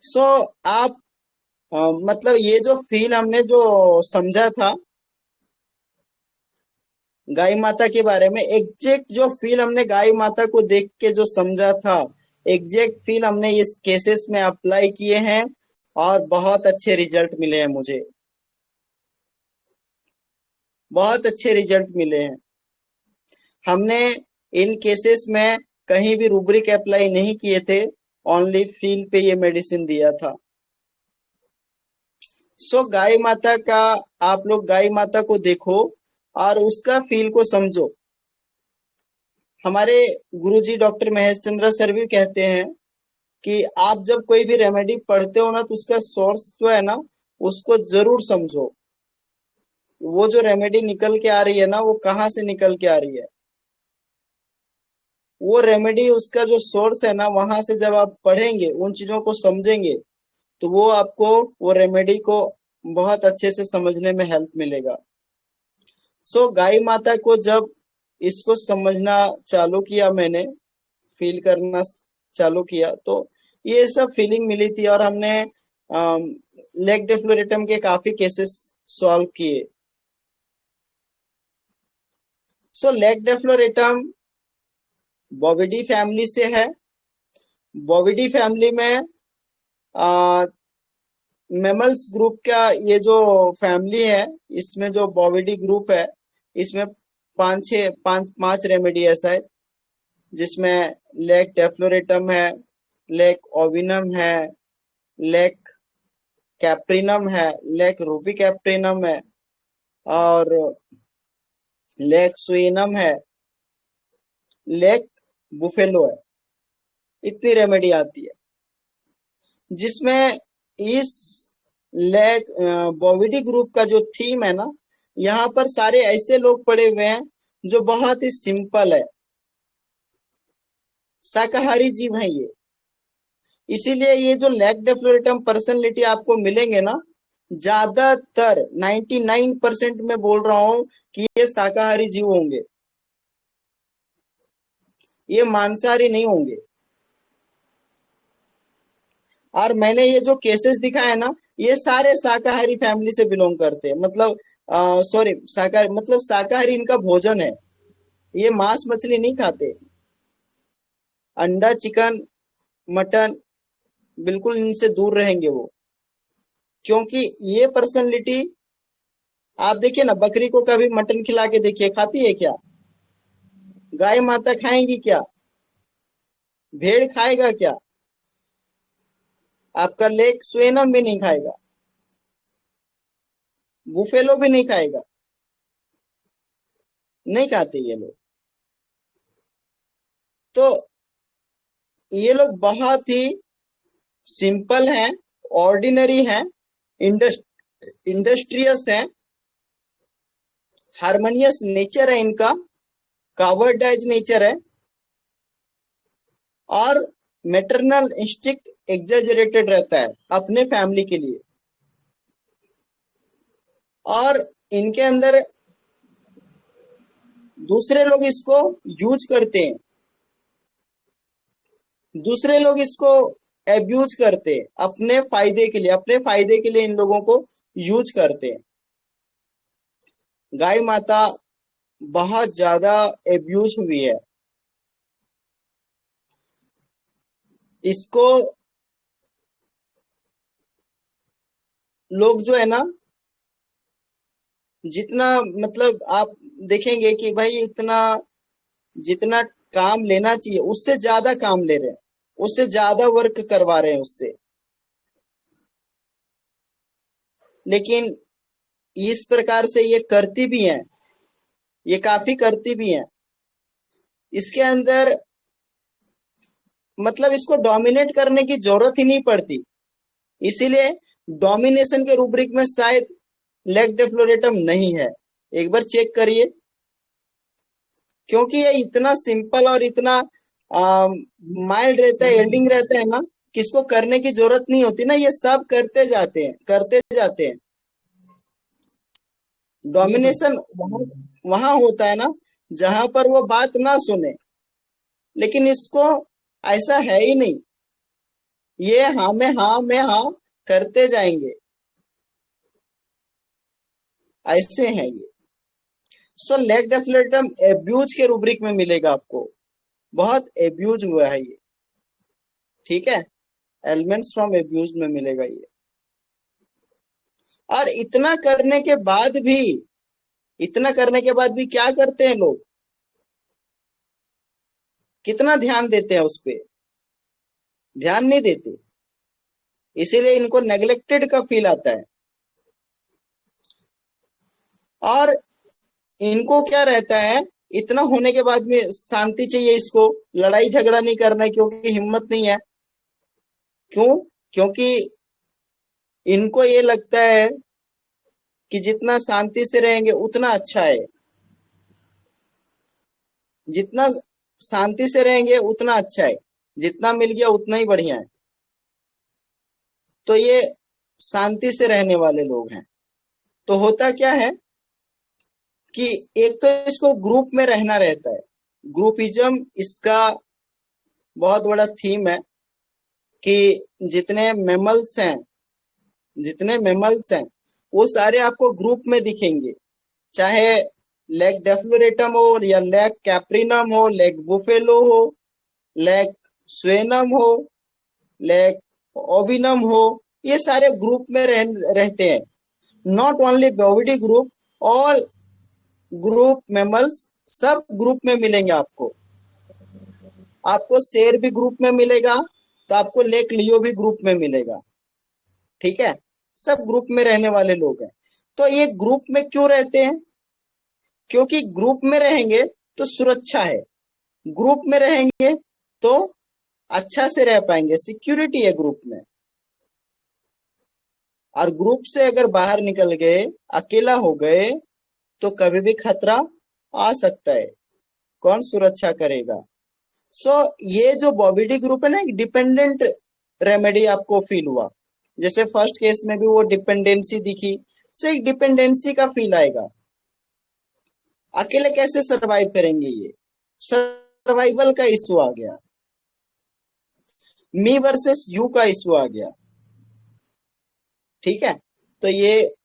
सो आप मतलब ये जो फील हमने जो समझा था गाय माता के बारे में, एग्जैक्ट जो फील हमने गाय माता को देख के जो समझा था, एग्जैक्ट फील हमने इस केसेस में अप्लाई किए हैं और बहुत अच्छे रिजल्ट मिले हैं मुझे, बहुत अच्छे रिजल्ट मिले हैं। हमने इन केसेस में कहीं भी रूब्रिक अप्लाई नहीं किए थे, ओनली फील पे ये मेडिसिन दिया था। सो गाय माता का, आप लोग गाय माता को देखो और उसका फील को समझो। हमारे गुरुजी डॉक्टर महेश चंद्र सर भी कहते हैं कि आप जब कोई भी रेमेडी पढ़ते हो ना तो उसका सोर्स जो है ना उसको जरूर समझो। वो जो रेमेडी निकल के आ रही है ना वो कहाँ से निकल के आ रही है, वो रेमेडी उसका जो सोर्स है ना वहां से जब आप पढ़ेंगे, उन चीजों को समझेंगे, तो वो आपको वो रेमेडी को बहुत अच्छे से समझने में हेल्प मिलेगा। सो गाय माता को जब इसको समझना चालू किया मैंने, फील करना चालू किया, तो ये सब फीलिंग मिली थी और हमने लेग डेफ्लोरेटम के काफी केसेस सॉल्व किए। सो लेग डेफ्लोरेटम बोविडी फैमिली से है। बोविडी फैमिली में मेमल्स ग्रुप का ये जो फैमिली है, इसमें जो बोविडी ग्रुप है, इसमें पांच रेमेडी ऐसा है जिसमें लेक डेफ्लोरेटम है, लेक ओविनम है, लेक कैप्रिनम है, लेक रूबी कैप्रिनम है, और लेक सुइनम है, लेक बुफेलो है। इतनी रेमेडी आती है जिसमें इस लेक बोविडी ग्रुप का जो थीम है ना, यहाँ पर सारे ऐसे लोग पड़े हुए हैं जो बहुत ही सिंपल है, शाकाहारी जीव है ये। इसीलिए ये जो लेग डेफ्लोरेटम पर्सनैलिटी आपको मिलेंगे ना, ज्यादातर 99% में बोल रहा हूं कि ये शाकाहारी जीव होंगे, ये मांसाहारी नहीं होंगे। और मैंने ये जो केसेस दिखाए ना, ये सारे शाकाहारी फैमिली से बिलोंग करते हैं, मतलब सॉरी शाकाहारी मतलब शाकाहारी इनका भोजन है, ये मांस मछली नहीं खाते। अंडा चिकन मटन बिल्कुल इनसे दूर रहेंगे वो, क्योंकि ये पर्सनैलिटी, आप देखिए ना, बकरी को कभी मटन खिला के देखिए, खाती है क्या? गाय माता खाएंगी क्या? भेड़ खाएगा क्या? आपका लेग सुएनम भी नहीं खाएगा, बुफेलो भी नहीं खाएगा, नहीं खाते ये लोग। तो ये लोग बहुत ही सिंपल हैं, ऑर्डिनरी हैं, इंडस्ट्रियस हैं, हार्मोनियस नेचर है इनका, कावर्डाइज नेचर है, और मैटरनल इंस्टिंक्ट एग्जेजरेटेड रहता है अपने फैमिली के लिए। और इनके अंदर दूसरे लोग इसको यूज करते हैं, दूसरे लोग इसको एब्यूज करते हैं अपने फायदे के लिए, अपने फायदे के लिए इन लोगों को यूज करते हैं। गाय माता बहुत ज्यादा एब्यूज हुई है, इसको लोग जो है ना, जितना मतलब आप देखेंगे कि भाई इतना जितना काम लेना चाहिए उससे ज्यादा काम ले रहे हैं, उससे ज्यादा वर्क करवा रहे हैं उससे। लेकिन इस प्रकार से ये करती भी हैं, ये काफी करती भी हैं। इसके अंदर मतलब इसको डोमिनेट करने की जरूरत ही नहीं पड़ती, इसीलिए डोमिनेशन के रूब्रिक में शायद लेग डेफ्लोरेटम नहीं है। एक बार चेक करिए, क्योंकि ये इतना सिंपल और इतना माइल्ड रहता है, एल्डिंग रहता है ना, कि इसको करने की जरूरत नहीं होती ना, ये सब करते जाते हैं, करते जाते हैं। डोमिनेशन वहां होता है ना जहां पर वो बात ना सुने, लेकिन इसको ऐसा है ही नहीं, ये हाँ में हाँ करते जाएंगे, ऐसे हैं ये। सो लेग डेफ्लेटम एब्यूज के रूब्रिक में मिलेगा आपको, बहुत एब्यूज हुआ है ये, ठीक है, एलिमेंट्स फ्रॉम एब्यूज में मिलेगा ये। और इतना करने के बाद भी, इतना करने के बाद भी क्या करते हैं लोग, कितना ध्यान देते हैं उस पे? ध्यान नहीं देते, इसीलिए इनको नेग्लेक्टेड का फील आता है। और इनको क्या रहता है, इतना होने के बाद में शांति चाहिए इसको, लड़ाई झगड़ा नहीं करना है, क्योंकि हिम्मत नहीं है। क्यों? क्योंकि इनको ये लगता है कि जितना शांति से रहेंगे उतना अच्छा है, जितना शांति से रहेंगे उतना अच्छा है, जितना मिल गया उतना ही बढ़िया है। तो ये शांति से रहने वाले लोग हैं। तो होता क्या है कि एक तो इसको ग्रुप में रहना रहता है, ग्रुपिज्म इसका बहुत बड़ा थीम है, कि जितने मेमल्स हैं वो सारे आपको ग्रुप में दिखेंगे, चाहे लेग डेफ्लोरेटम हो या लेग कैप्रिनम हो, लेग बुफेलो हो, लेग स्वेनम हो, लेग ओविनम हो, ये सारे ग्रुप में रहते हैं। Not only Bovidae group, all group mammals सब ग्रुप में मिलेंगे आपको। आपको शेर भी ग्रुप में मिलेगा, तो आपको लेक लियो भी ग्रुप में मिलेगा, ठीक है, सब ग्रुप में रहने वाले लोग हैं। तो ये ग्रुप में क्यों रहते हैं? क्योंकि ग्रुप में रहेंगे तो सुरक्षा है, ग्रुप में रहेंगे तो अच्छा से रह पाएंगे, सिक्योरिटी है ग्रुप में। और ग्रुप से अगर बाहर निकल गए, अकेला हो गए, तो कभी भी खतरा आ सकता है, कौन सुरक्षा करेगा? सो ये जो बॉबीडी ग्रुप है ना, एक डिपेंडेंट रेमेडी आपको फील हुआ, जैसे फर्स्ट केस में भी वो डिपेंडेंसी दिखी, सो एक डिपेंडेंसी का फील आएगा। अकेले कैसे सरवाइव करेंगे, ये सर्वाइवल का इशू आ गया। मी वर्सेस यू का इशू आ गया। ठीक है, तो ये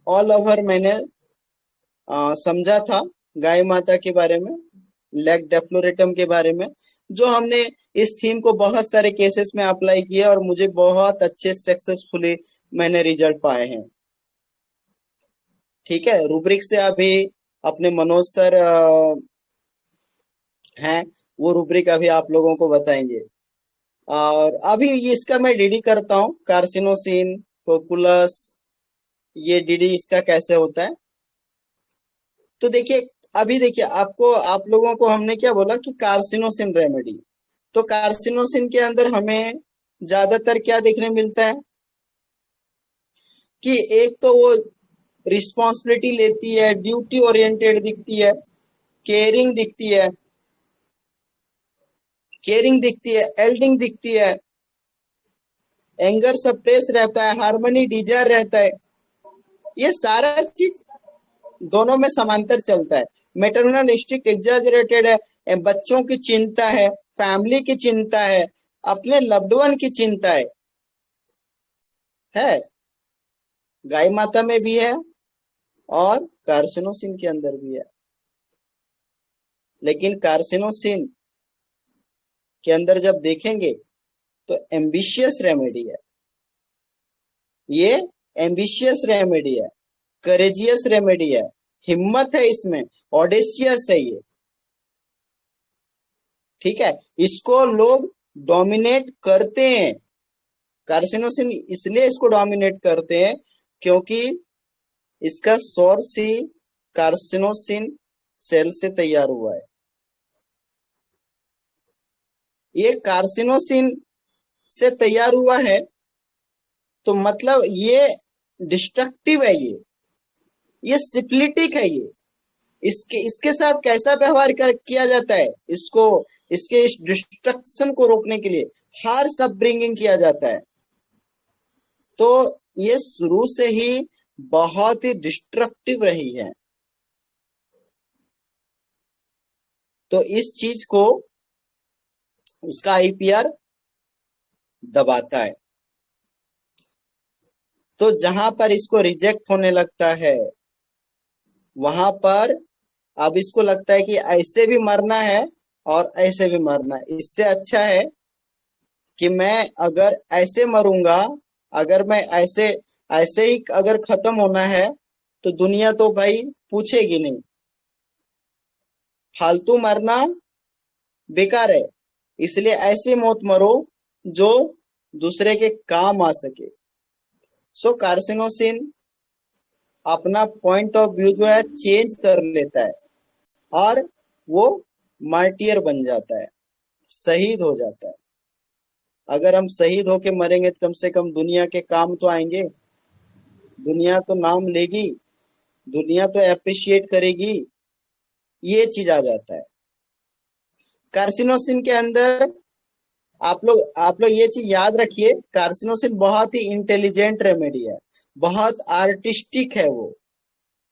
ऑल ओवर मैंने समझा था गाय माता के बारे में, लेग डेफ्लोरेटम के बारे में, जो हमने इस थीम को बहुत सारे केसेस में अप्लाई किया और मुझे बहुत अच्छे सक्सेसफुली मैंने रिजल्ट पाए हैं। ठीक है, रूब्रिक से अभी अपने मनोज सर हैं, वो रूब्रिक अभी आप लोगों को बताएंगे। और अभी ये इसका मैं डीडी करता हूँ, कार्सिनोसिन, कोकुलस, ये डीडी इसका कैसे होता है। तो देखिए, अभी देखिए आपको, आप लोगों को हमने क्या बोला कि कार्सिनोसिन रेमेडी, तो कार्सिनोसिन के अंदर हमें ज्यादातर क्या देखने मिलता है कि एक तो वो रिस्पॉन्सिबिलिटी लेती है, ड्यूटी ओरिएंटेड दिखती है, केयरिंग दिखती है, एल्डिंग दिखती है, एंगर सप्रेस रहता है, हार्मनी डिजायर रहता है। ये सारा चीज दोनों में समांतर चलता है। मेटरनल इंस्टिंक्ट एग्जैजरेटेड है, बच्चों की चिंता है, फैमिली की चिंता है, अपने लव्ड वन की चिंता है, गाय माता में भी है और कार्सिनोसिन के अंदर भी है। लेकिन कार्सिनोसिन के अंदर जब देखेंगे तो एम्बिशियस रेमेडी है, ये एम्बिशियस रेमेडी है, करेजियस रेमेडी है, हिम्मत है इसमें, ऑडेशियस है ये। ठीक है, इसको लोग डोमिनेट करते हैं, कार्सिनोसिन इसलिए इसको डोमिनेट करते हैं क्योंकि इसका सोर्स ही कार्सिनोसिन सेल से तैयार हुआ है। ये कार्सिनोसिन से तैयार हुआ है तो मतलब ये डिस्ट्रक्टिव है, ये सिप्लिटिक है, ये इसके साथ कैसा व्यवहार किया जाता है, इसको, इसके इस डिस्ट्रक्शन को रोकने के लिए हार्श अपब्रिंगिंग किया जाता है। तो ये शुरू से ही बहुत ही डिस्ट्रक्टिव रही है। तो इस चीज को उसका आईपीआर दबाता है। तो जहां पर इसको रिजेक्ट होने लगता है वहां पर अब इसको लगता है कि ऐसे भी मरना है और ऐसे भी मरना है, इससे अच्छा है कि मैं अगर ऐसे मरूंगा, अगर मैं ऐसे ऐसे ही अगर खत्म होना है तो दुनिया तो भाई पूछेगी नहीं, फालतू मरना बेकार है, इसलिए ऐसी मौत मरो जो दूसरे के काम आ सके। सो कार्सिनोसिन अपना पॉइंट ऑफ व्यू जो है चेंज कर लेता है और वो मार्टियर बन जाता है, शहीद हो जाता है। अगर हम शहीद होके मरेंगे तो कम से कम दुनिया के काम तो आएंगे, दुनिया तो नाम लेगी, दुनिया तो अप्रिशिएट करेगी, ये चीज आ जाता है। कार्सिनोसिन के अंदर आप लोग ये चीज याद रखिए, कार्सिनोसिन बहुत ही इंटेलिजेंट रेमेडी है, बहुत आर्टिस्टिक है, वो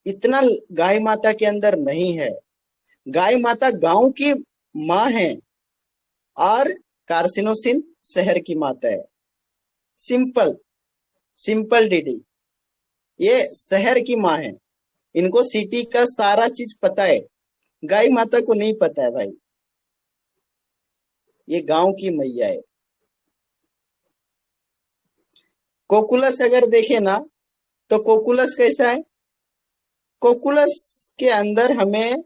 इतना गाय माता के अंदर नहीं है। गाय माता गांव की माँ है और कार्सिनोसिन शहर की माता है। सिंपल सिंपल डीडी, ये शहर की माँ है, इनको सिटी का सारा चीज पता है, गाय माता को नहीं पता है भाई, ये गांव की मैया है। कोकुलस अगर देखे ना तो कोकुलस कैसा है, कोकुलस के अंदर हमें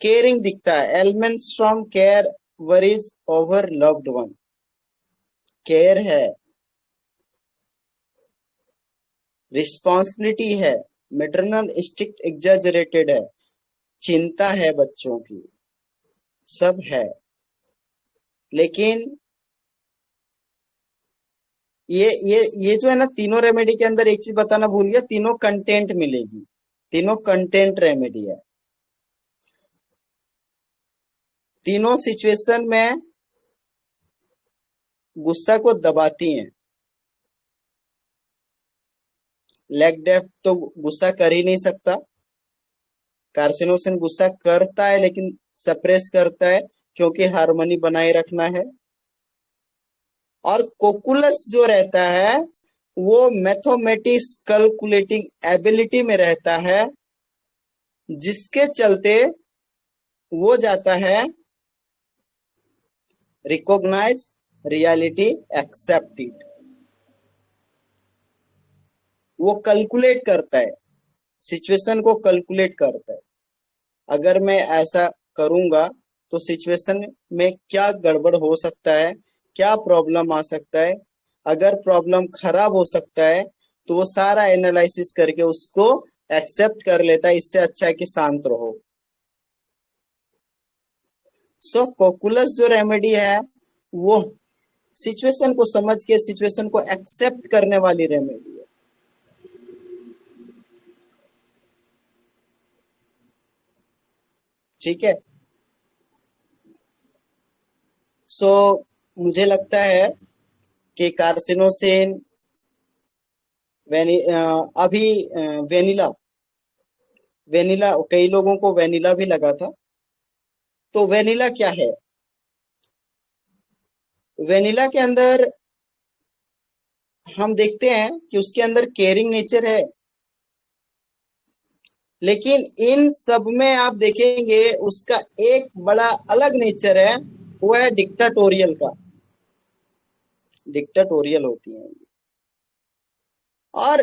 केयरिंग दिखता है, elements from care, worries over loved one, care है, रिस्पॉन्सिबिलिटी है, मैटरनल इंस्टिंक्ट एग्जैजरेटेड है, चिंता है बच्चों की, सब है। लेकिन ये जो है ना, तीनों रेमेडी के अंदर एक चीज बताना भूल गया, तीनों कंटेंट मिलेगी, तीनों कंटेंट रेमेडी है, तीनों सिचुएशन में गुस्सा को दबाती हैं। लेग डेफ तो गुस्सा कर ही नहीं सकता, कार्सिनोसिन गुस्सा करता है लेकिन सप्रेस करता है क्योंकि हार्मनी बनाए रखना है। और कोकुलस जो रहता है वो मैथमेटिक्स कैलकुलेटिंग एबिलिटी में रहता है, जिसके चलते वो जाता है रिकॉग्नाइज रियलिटी एक्सेप्टेड। वो कैलकुलेट करता है, सिचुएशन को कैलकुलेट करता है। अगर मैं ऐसा करूंगा तो सिचुएशन में क्या गड़बड़ हो सकता है, क्या प्रॉब्लम आ सकता है, अगर प्रॉब्लम खराब हो सकता है तो वो सारा एनालिसिस करके उसको एक्सेप्ट कर लेता है। इससे अच्छा है कि शांत रहो। सो कोकुलस जो रेमेडी है वो सिचुएशन को समझ के सिचुएशन को एक्सेप्ट करने वाली रेमेडी है। ठीक है। सो मुझे लगता है कि कार्सिनोसिन अभी वेनिला वेनिला कई लोगों को वेनिला भी लगा था। तो वेनिला क्या है? वेनिला के अंदर हम देखते हैं कि उसके अंदर केयरिंग नेचर है, लेकिन इन सब में आप देखेंगे उसका एक बड़ा अलग नेचर है, वो है डिक्टाटोरियल का। डिक्टाटोरियल होती है। और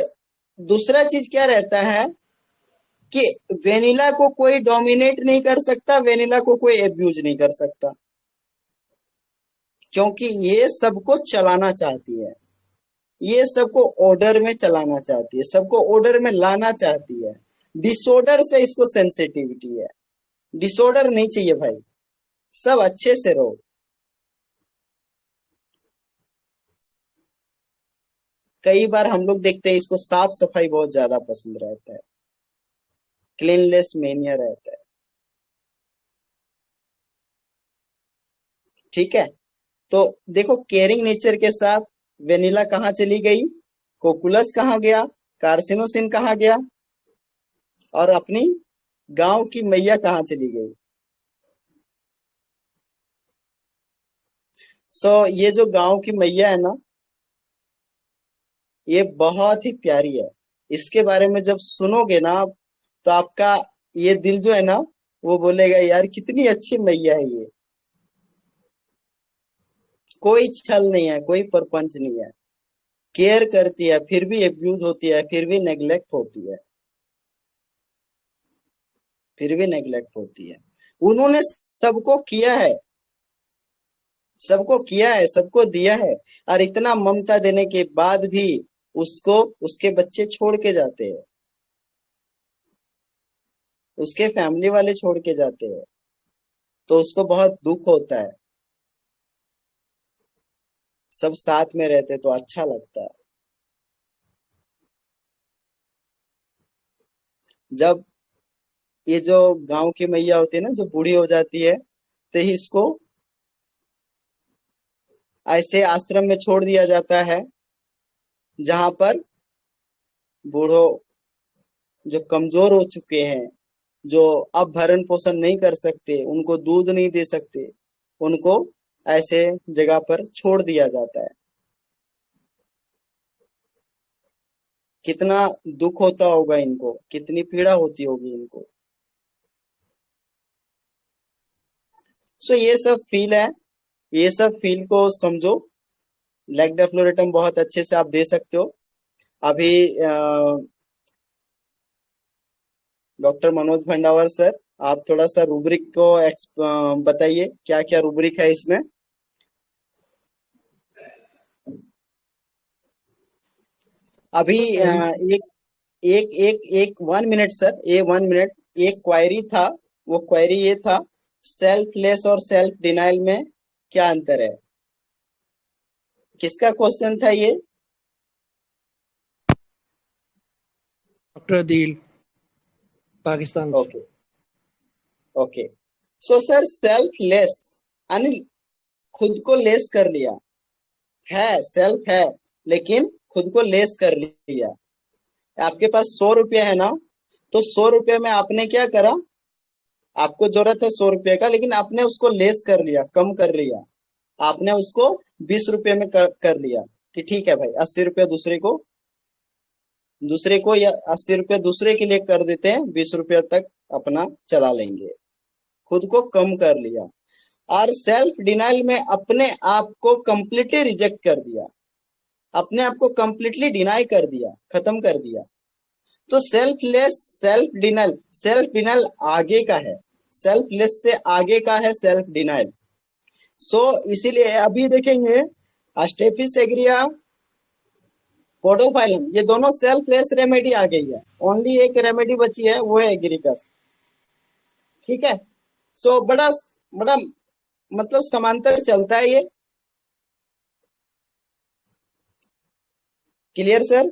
दूसरा चीज क्या रहता है कि वेनिला को कोई डोमिनेट नहीं कर सकता, वेनिला को कोई एब्यूज नहीं कर सकता, क्योंकि ये सबको चलाना चाहती है, ये सबको ऑर्डर में चलाना चाहती है, सबको ऑर्डर में लाना चाहती है। डिसऑर्डर से इसको सेंसिटिविटी है। डिसऑर्डर नहीं चाहिए भाई, सब अच्छे से रहो। कई बार हम लोग देखते हैं इसको साफ सफाई बहुत ज्यादा पसंद रहता है, क्लीनलेस मेनिया रहता है। ठीक है। तो देखो केयरिंग नेचर के साथ वेनिला कहाँ चली गई, कोकुलस कहाँ गया, कार्सिनोसिन कहाँ गया, और अपनी गांव की मैया कहाँ चली गई। ये जो गांव की मैया है ना, ये बहुत ही प्यारी है। इसके बारे में जब सुनोगे ना तो आपका ये दिल जो है ना वो बोलेगा यार कितनी अच्छी मैया है ये। कोई छल नहीं है, कोई परपंच नहीं है, केयर करती है, फिर भी एब्यूज होती है, फिर भी नेग्लेक्ट होती है, फिर भी नेग्लेक्ट होती है। उन्होंने सबको किया है, सबको किया है, सबको दिया है, और इतना ममता देने के बाद भी उसको उसके बच्चे छोड़ के जाते हैं, उसके फैमिली वाले छोड़ के जाते हैं, तो उसको बहुत दुख होता है। सब साथ में रहते तो अच्छा लगता है। जब ये जो गांव की मैया होती है ना, जो बूढ़ी हो जाती है, तो इसको ऐसे आश्रम में छोड़ दिया जाता है जहां पर बूढ़ों जो कमजोर हो चुके हैं, जो अब भरण पोषण नहीं कर सकते, उनको दूध नहीं दे सकते, उनको ऐसे जगह पर छोड़ दिया जाता है। कितना दुख होता होगा इनको, कितनी पीड़ा होती होगी इनको। ये सब फील है, ये सब फील को समझो। लेग डेफ्लोरेटम बहुत अच्छे से आप दे सकते हो। अभी डॉक्टर मनोज भंडावर सर, आप थोड़ा सा रूब्रिक को बताइए क्या क्या रूब्रिक है इसमें। अभी एक एक एक एक 1 मिनट सर, ये 1 मिनट। एक क्वेरी था, वो क्वेरी ये था, सेल्फलेस और सेल्फ डिनाइल में क्या अंतर है? किसका क्वेश्चन था ये? डॉक्टर अदील, पाकिस्तान से। Okay okay. सर सेल्फलेस यानी खुद को लेस कर लिया है, सेल्फ है लेकिन खुद को लेस कर लिया। आपके पास 100 रुपये है ना, तो 100 रुपये में आपने क्या करा, आपको जरूरत है 100 रुपये का, लेकिन आपने उसको लेस कर लिया, कम कर लिया। आपने उसको 20 रुपए में कर लिया कि ठीक है भाई, 80 रुपये दूसरे को या 80 रुपये दूसरे के लिए कर देते हैं, 20 रुपये तक अपना चला लेंगे, खुद को कम कर लिया। और सेल्फ डिनाइल में अपने आप को कंप्लीटली रिजेक्ट कर दिया, अपने आप को कंप्लीटली डिनाई कर दिया, खत्म कर दिया। तो सेल्फ डिनाइल आगे का है, सेल्फलेस से आगे का है सेल्फ डिनाइल। सो इसीलिए अभी देखेंगे स्टेफिस एग्रिया, पोडोफाइलम, ये दोनों सेल्फलेस रेमेडी आ गई है। ओनली एक रेमेडी बची है, वो है एग्रिकस। ठीक है। सो बड़ा बड़ा मतलब समांतर चलता है ये। Clear sir?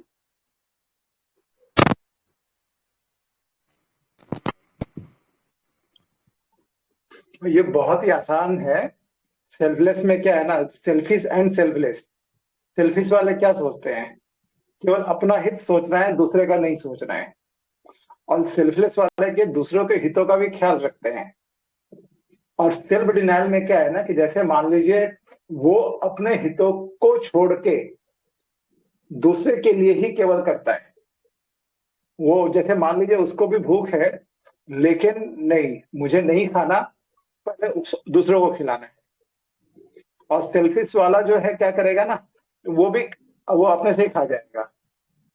ये बहुत ही आसान है। सेल्फलेस में क्या है ना, सेल्फिश एंड सेल्फलेस। सेल्फिश वाले क्या सोचते हैं, केवल अपना हित सोचना है, दूसरे का नहीं सोचना है। और सेल्फलेस वाले के दूसरों के हितों का भी ख्याल रखते हैं। और सेल्फ डिनाइल में क्या है ना कि जैसे मान लीजिए वो अपने हितों को छोड़ के दूसरे के लिए ही केवल करता है। वो जैसे मान लीजिए उसको भी भूख है, लेकिन नहीं, मुझे नहीं खाना, पहले दूसरों को खिलाना है। और सेल्फिश वाला जो है क्या करेगा ना, वो अपने से ही खा जाएगा।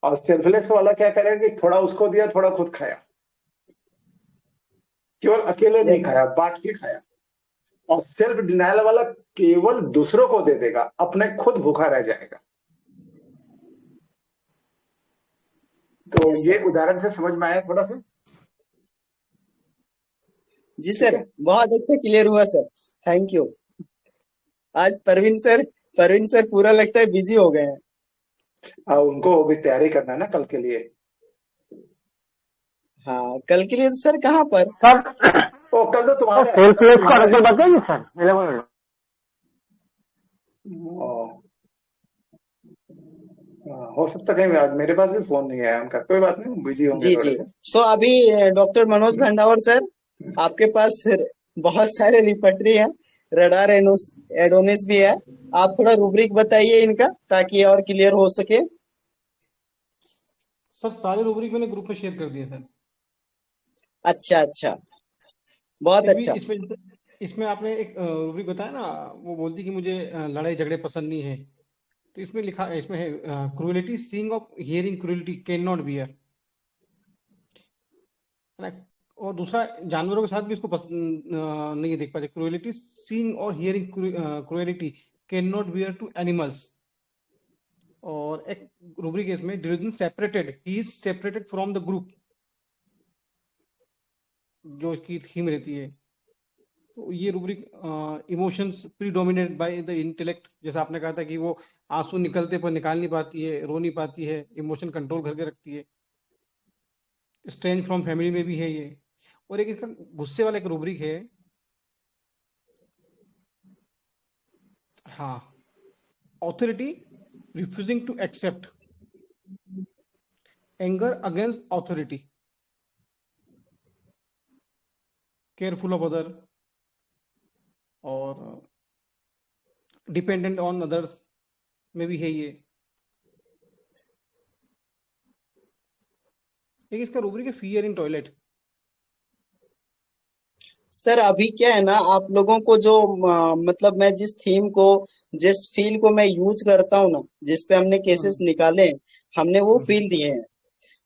और सेल्फलेस वाला क्या करेगा कि थोड़ा उसको दिया, थोड़ा खुद खाया, केवल अकेले नहीं खाया, बांट के खाया। और सेल्फ डिनाइल वाला केवल दूसरों को दे देगा, अपने खुद भूखा रह जाएगा। तो ये उदाहरण से समझ में आया थोड़ा सा? जी सर, बहुत अच्छा क्लियर हुआ सर, थैंक यू। आज परवीन सर पूरा लगता है बिजी हो गए हैं। उनको भी तैयारी करना है ना कल के लिए। हाँ, कल के लिए तो सर कहाँ पर? ओ, कल तो तुम्हारा सेल्फलेस का रिजल्ट बताइए सर 11। हो सकता है आज मेरे पास भी फोन नहीं आया उनका, कोई बात नहीं, बिजी होंगे जी थोड़े जी। से। सो अभी डॉक्टर मनोज भंडावर सर, आपके पास बहुत सारे रिपर्टरी है, रडार एडोनिस भी है। आप थोड़ा रूब्रिक बताइए इनका, ताकि और क्लियर हो सके। सर सारे रूब्रिक मैंने ग्रुप में शेयर कर दिए सर। अच्छा अच्छा, बहुत फिर भी अच्छा। इसमें आपने एक रूब्रिक बताया ना, वो बोलती कि मुझे लड़ाई झगड़े पसंद नहीं है। तो इसमें लिखा, इसमें है cruelty, seeing of hearing cruelty can not beer. और दूसरा, जानवरों के साथ भी इसको नहीं देख पाते। क्रूएलिटी, सीइंग और hearing cruelty can not bear to animals. और एक रूब्रिक है इसमें, division separated, he is separated from the group, जो इसकी थीम रहती है। तो ये rubric, emotions predominated by the intellect, जैसा आपने कहा था कि वो आंसू निकलते पर निकाल नहीं पाती है, रो नहीं पाती है, इमोशन कंट्रोल करके रखती है। स्ट्रेंज फ्रॉम फैमिली में भी है ये। और एक इसका गुस्से वाला एक रूब्रिक है, हाँ, authority refusing to accept, anger against authority, careful of other, और डिपेंडेंट ऑन अदर्स में भी है ये। एक इसका रूब्रिक है, फियर इन टॉयलेट। सर अभी क्या है ना, आप लोगों को जो मतलब मैं जिस थीम को, जिस फील को मैं यूज करता हूँ ना, जिस पे हमने केसेस निकाले, हमने वो फील दिए हैं।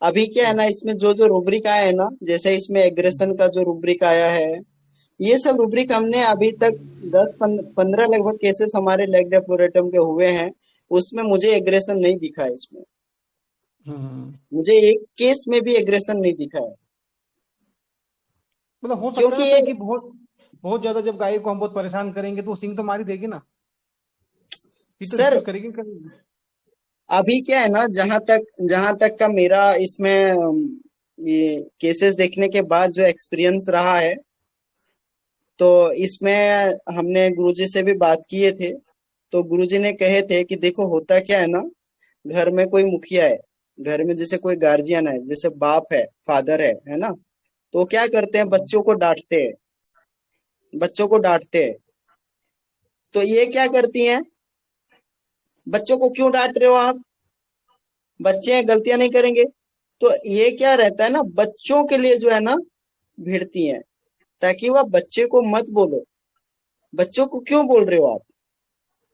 अभी क्या है ना, इसमें जो जो रूब्रिक आया है ना, जैसे इसमें एग्रेशन का जो रूब्रिक आया है, ये सब रूब्रिक हमने अभी तक 10-15 लगभग केसेस हमारे लेग डेफ्लोरेटम के हुए हैं, उसमें मुझे एग्रेशन नहीं दिखा है। इसमें मुझे एक केस में भी एग्रेशन नहीं दिखा है। मतलब हो सकता क्योंकि है कि बहुत ज्यादा जब गाय को हम बहुत परेशान करेंगे तो सिंग तो मार ही देगी ना, ये तो सर करेगी। अभी क्या है ना, जहां तक का मेरा इसमें ये केसेस देखने के बाद जो एक्सपीरियंस रहा है, तो इसमें हमने गुरुजी से भी बात किए थे। तो गुरुजी ने कहे थे कि देखो होता क्या है ना, घर में कोई मुखिया है, घर में जैसे कोई गार्जियन है, जैसे बाप है, फादर है ना, तो क्या करते हैं, बच्चों को डांटते हैं, बच्चों को डांटते हैं। तो ये क्या करती हैं, बच्चों को क्यों डांट रहे हो आप, बच्चे हैं, गलतियां नहीं करेंगे। तो ये क्या रहता है ना, बच्चों के लिए जो है ना भिड़ती हैं, ताकि वह बच्चे को मत बोलो, बच्चों को क्यों बोल रहे हो आप,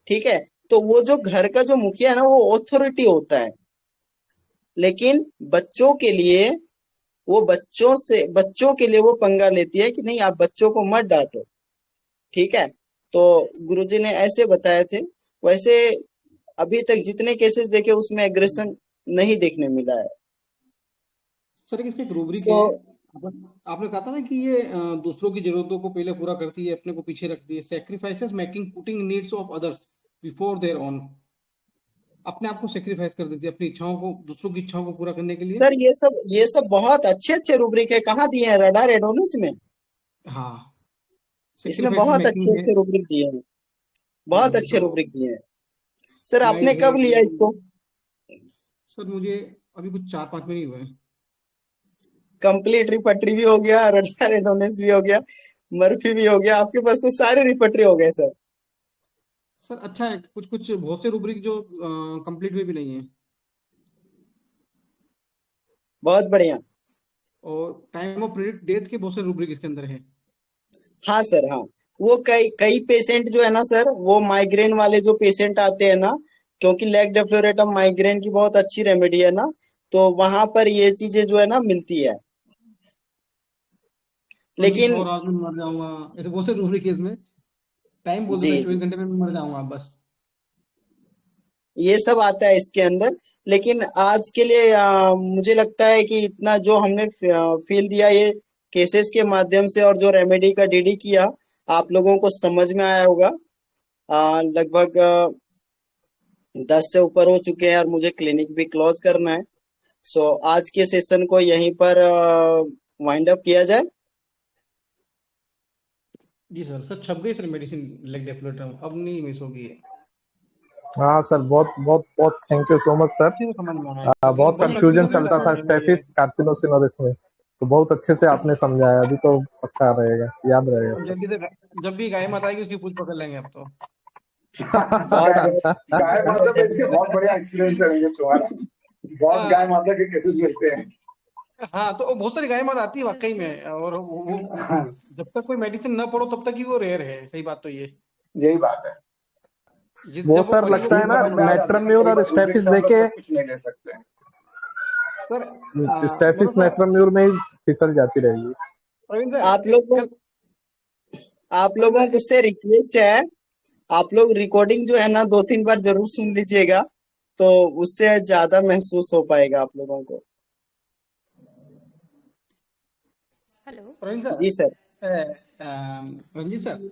ठीक है। तो वो जो घर का जो मुखिया है ना, वो ऑथोरिटी होता है, लेकिन बच्चों के लिए वो बच्चों के लिए वो पंगा लेती है कि नहीं आप बच्चों को मत डांटो, ठीक है। तो गुरुजी ने ऐसे बताए थे। वैसे अभी तक जितने केसेस देखे उसमें एग्रेशन नहीं देखने मिला है। सर इसकी एक रूब्रिक सो है। आपने कहा था ना कि ये दूसरों की जरूरतों को पहले पूरा करती है, अपने को पीछे रखती है। Sacrifices making putting needs of others before their own. अपने आप को सेक्रीफाइस कर देती है अपनी इच्छाओं को, दूसरों की इच्छाओं को पूरा करने के लिए। सर ये सब बहुत अच्छे अच्छे रूब्रिक है, कहाँ दिए हैं, रडार एडोनिस में। हाँ, इसमें सेक्रीफाइसेस बहुत अच्छे मेकिंग है। अच्छे रूब्रिक दिए हैं, बहुत अच्छे तो रूब्रिक दिए हैं। सर आपने नाइस कब लिया ग्रेट। इसको? सर मुझे अभी कुछ 4-5 महीने हुए हैं। कंप्लीट रिपटरी भी हो गया, रडार एडोनिस भी हो गया, मर्फी भी हो गया, आपके पास तो सारे रिपटरी हो गए सर। सर अच्छा है, कुछ कुछ बहुत से रूब्रिक जो कंप्लीट में भी नहीं है। बहुत बढ़िया। और टाइम ऑफ प्रेडिक्ट डेथ के बहुत से रूब्रिक इसके अंदर है। हाँ सर हाँ, वो कई कई पेशेंट जो है ना सर, वो माइग्रेन वाले जो पेशेंट आते हैं ना, क्योंकि लेग डेफ्लोरेटम माइग्रेन की बहुत अच्छी रेमेडी है ना, तो वहां पर ये चीजें जो है ना मिलती है। 24 लेकिन आवर्स में मर जाऊंगा, ऐसे बहुत से रूब्रिक है इसमें। टाइम बोल जी देता है जी, 24 घंटे में मैं मर जाऊंगा बस। ये सब आता है इसके अंदर। लेकिन आज के लिए मुझे लगता है कि इतना जो हमने फील दिया ये केसेस के माध्यम से, और जो रेमेडी का डीडी किया, आप लोगों को समझ में आया होगा। लगभग 10 से ऊपर हो चुके हैं और मुझे क्लिनिक भी क्लोज करना है। सो आज के सेशन को यहीं पर वाइंड अप किया जाए। जी सर। सर छप गई सर मेडिसिन लेग डेफ्लोरेटम, अब नहीं मिस होगी ये। हाँ सर, बहुत बहुत बहुत thank you so much sir. अच्छे से समझ में आ रहा है क्योंकि बहुत बहुत कंफ्यूजन कंफ्यूजन चलता रहता था है ये। स्टेफिस कार्सिनोसिनोसिस में, तो बहुत अच्छे से आपने समझाया, अभी तो पक्का रहेगा, याद रहेगा अब सर। जल्दी से जब भी गाय माता आएगी उसकी पूछ पकड़ लेंगे अब तो। बहुत गाय बहुत गाय माता पे इसके बहुत बढ़िया एक्सपीरियंस है मुझे तुम्हारा। बहुत गाय हाँ माता के केसेस मिलते हैं। हाँ, तो बहुत सारी गाय माता आती है वाकई में। और वो जब तक कोई मेडिसिन न पढ़ो तब तक ही वो रेयर है। सही बात तो ये। यही बात है। वो जब वो सर पढ़ी वो लगता है चीज ना, समझ में आ जाती है ना, नेट्रम्यूर कई और बार रूब्रिक स्टेफिस से हम लोग देके, सब कुछ नहीं ले सकते हैं। सर स्टेफिस मतलब सर नेट्रम्यूर में ही फिसल जाती रहेगी। प्रवीण आप सर लोगों कल आप प्रवीण लोगों सर को से रिक्वेस्ट है, आप लोग रिकॉर्डिंग जो है ना 2-3 बार जरूर सुन लीजिएगा, तो उससे ज्यादा महसूस हो पाएगा आप लोगों को। हेलो। प्रवीण सर जी सर। रंजीत सर,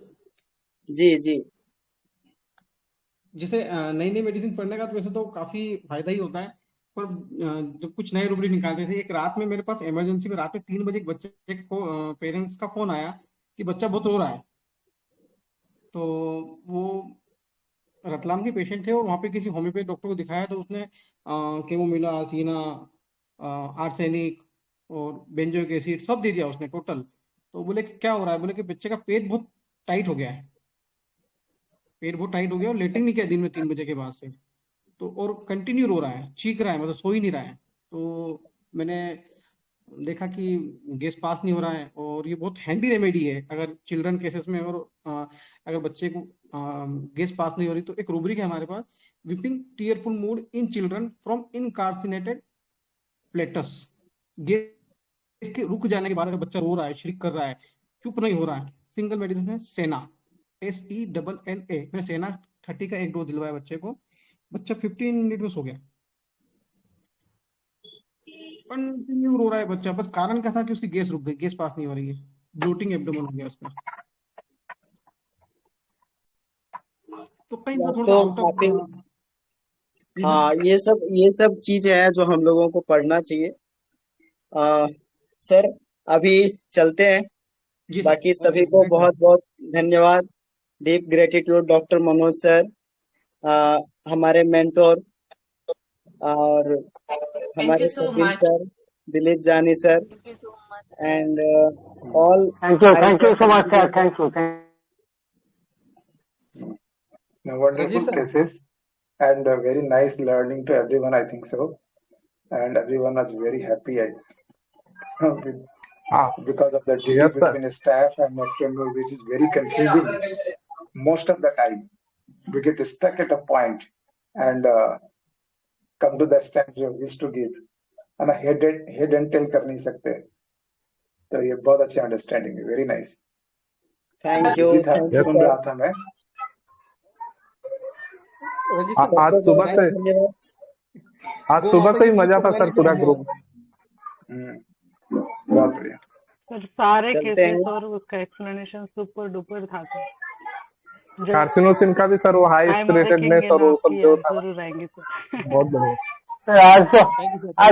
जी जी जैसे नई नई मेडिसिन पढ़ने का तो वैसे तो काफी फायदा ही होता है। पर जब कुछ नए रूबरी निकालते थे, एक रात में मेरे पास इमरजेंसी में रात में 3 बजे एक बच्चे को पेरेंट्स का फोन आया कि बच्चा बहुत रो रहा है। तो वो रतलाम के पेशेंट थे और वहाँ पे किसी होम्योपैथ डॉक्टर को दिखाया, तो उसने केमोमिला, सीना, आर्सेनिक और बेंजोइक एसिड सब दे दिया उसने टोटल। तो बोले कि क्या हो रहा है, बोले कि बच्चे का पेट बहुत टाइट हो गया है। पेट बहुत टाइट हो गया और लेटिंग नहीं किया दिन में 3 बजे के बाद से। तो और कंटिन्यू रो रहा है, चीख रहा है, मतलब सो ही नहीं रहा है। तो मैंने देखा कि गैस पास नहीं हो रहा है और ये बहुत हैंडी रेमेडी है अगर चिल्ड्रन केसेस में। और अगर बच्चे को गैस पास नहीं हो रही तो एक रूब्रिक है हमारे पास, weeping tearful mood in children from incarcerated flatus. Gas के रुक जाने के बाद अगर बच्चा रो रहा है, श्रिक कर रहा है, चुप नहीं हो रहा है, सिंगल मेडिसिन है सेना, SENNA। मैंने सेना 30 का एक डोज दिलवाया बच्चे को। बच्चा 15 मिनट में सो गया। कंटिन्यू रो रहा है बच्चा, बस कारण क्या था कि उसकी गैस रुक गई, गैस पास नहीं हो रही है, ब्लोटिंग एब्डोमेन हो गया उसका। तो कहीं वो बात थोड़ा सा तो आउट काफी। ऑफ। जी सर। हाँ, ये सब चीजें हैं जो हम लोगों को पढ़ना चाहिए। आ, सर अभी चलते हैं। जी सर, बाकी ओके सभी सर, को राइट बहुत सर। बहुत धन्यवाद। Deep gratitude doctor Manoj sir, ah, हमारे मेंटोर, और थैंक यू हमारे so Kapil much. Sir, Dilip Jani sir, thank you so much and sir. All thank you so Harichand much sir, together। Thank you. No, wonderful sir. cases and very nice learning to everyone, I think so. And everyone was very happy with, because of the dealing Yes, sir. between staff and external, which is very confusing. Most of the time, we get stuck at a point and come to the stand we wish to give. And head and tail कर नहीं सकते. तो ये बहुत अच्छी understanding है, very nice. Thank you, busy था, thank you soon sir. रहा था मैं. रजी सर, आज सुबह से ही मजा था सर, पूरा ग्रुप में। बहुत बढ़िया। सर सारे चलते केसेस हैं। और उसका एक्सप्लेनेशन सुपर डुपर था सर। कार्सिनोसिन का भी सर वो हाई टाइम स्पिरिटेडनेस रखेंगे और ना वो सब आपकी जो आज था जरूर आएंगे सर। बहुत बढ़िया। सर आज तो थैंक यू सर। आज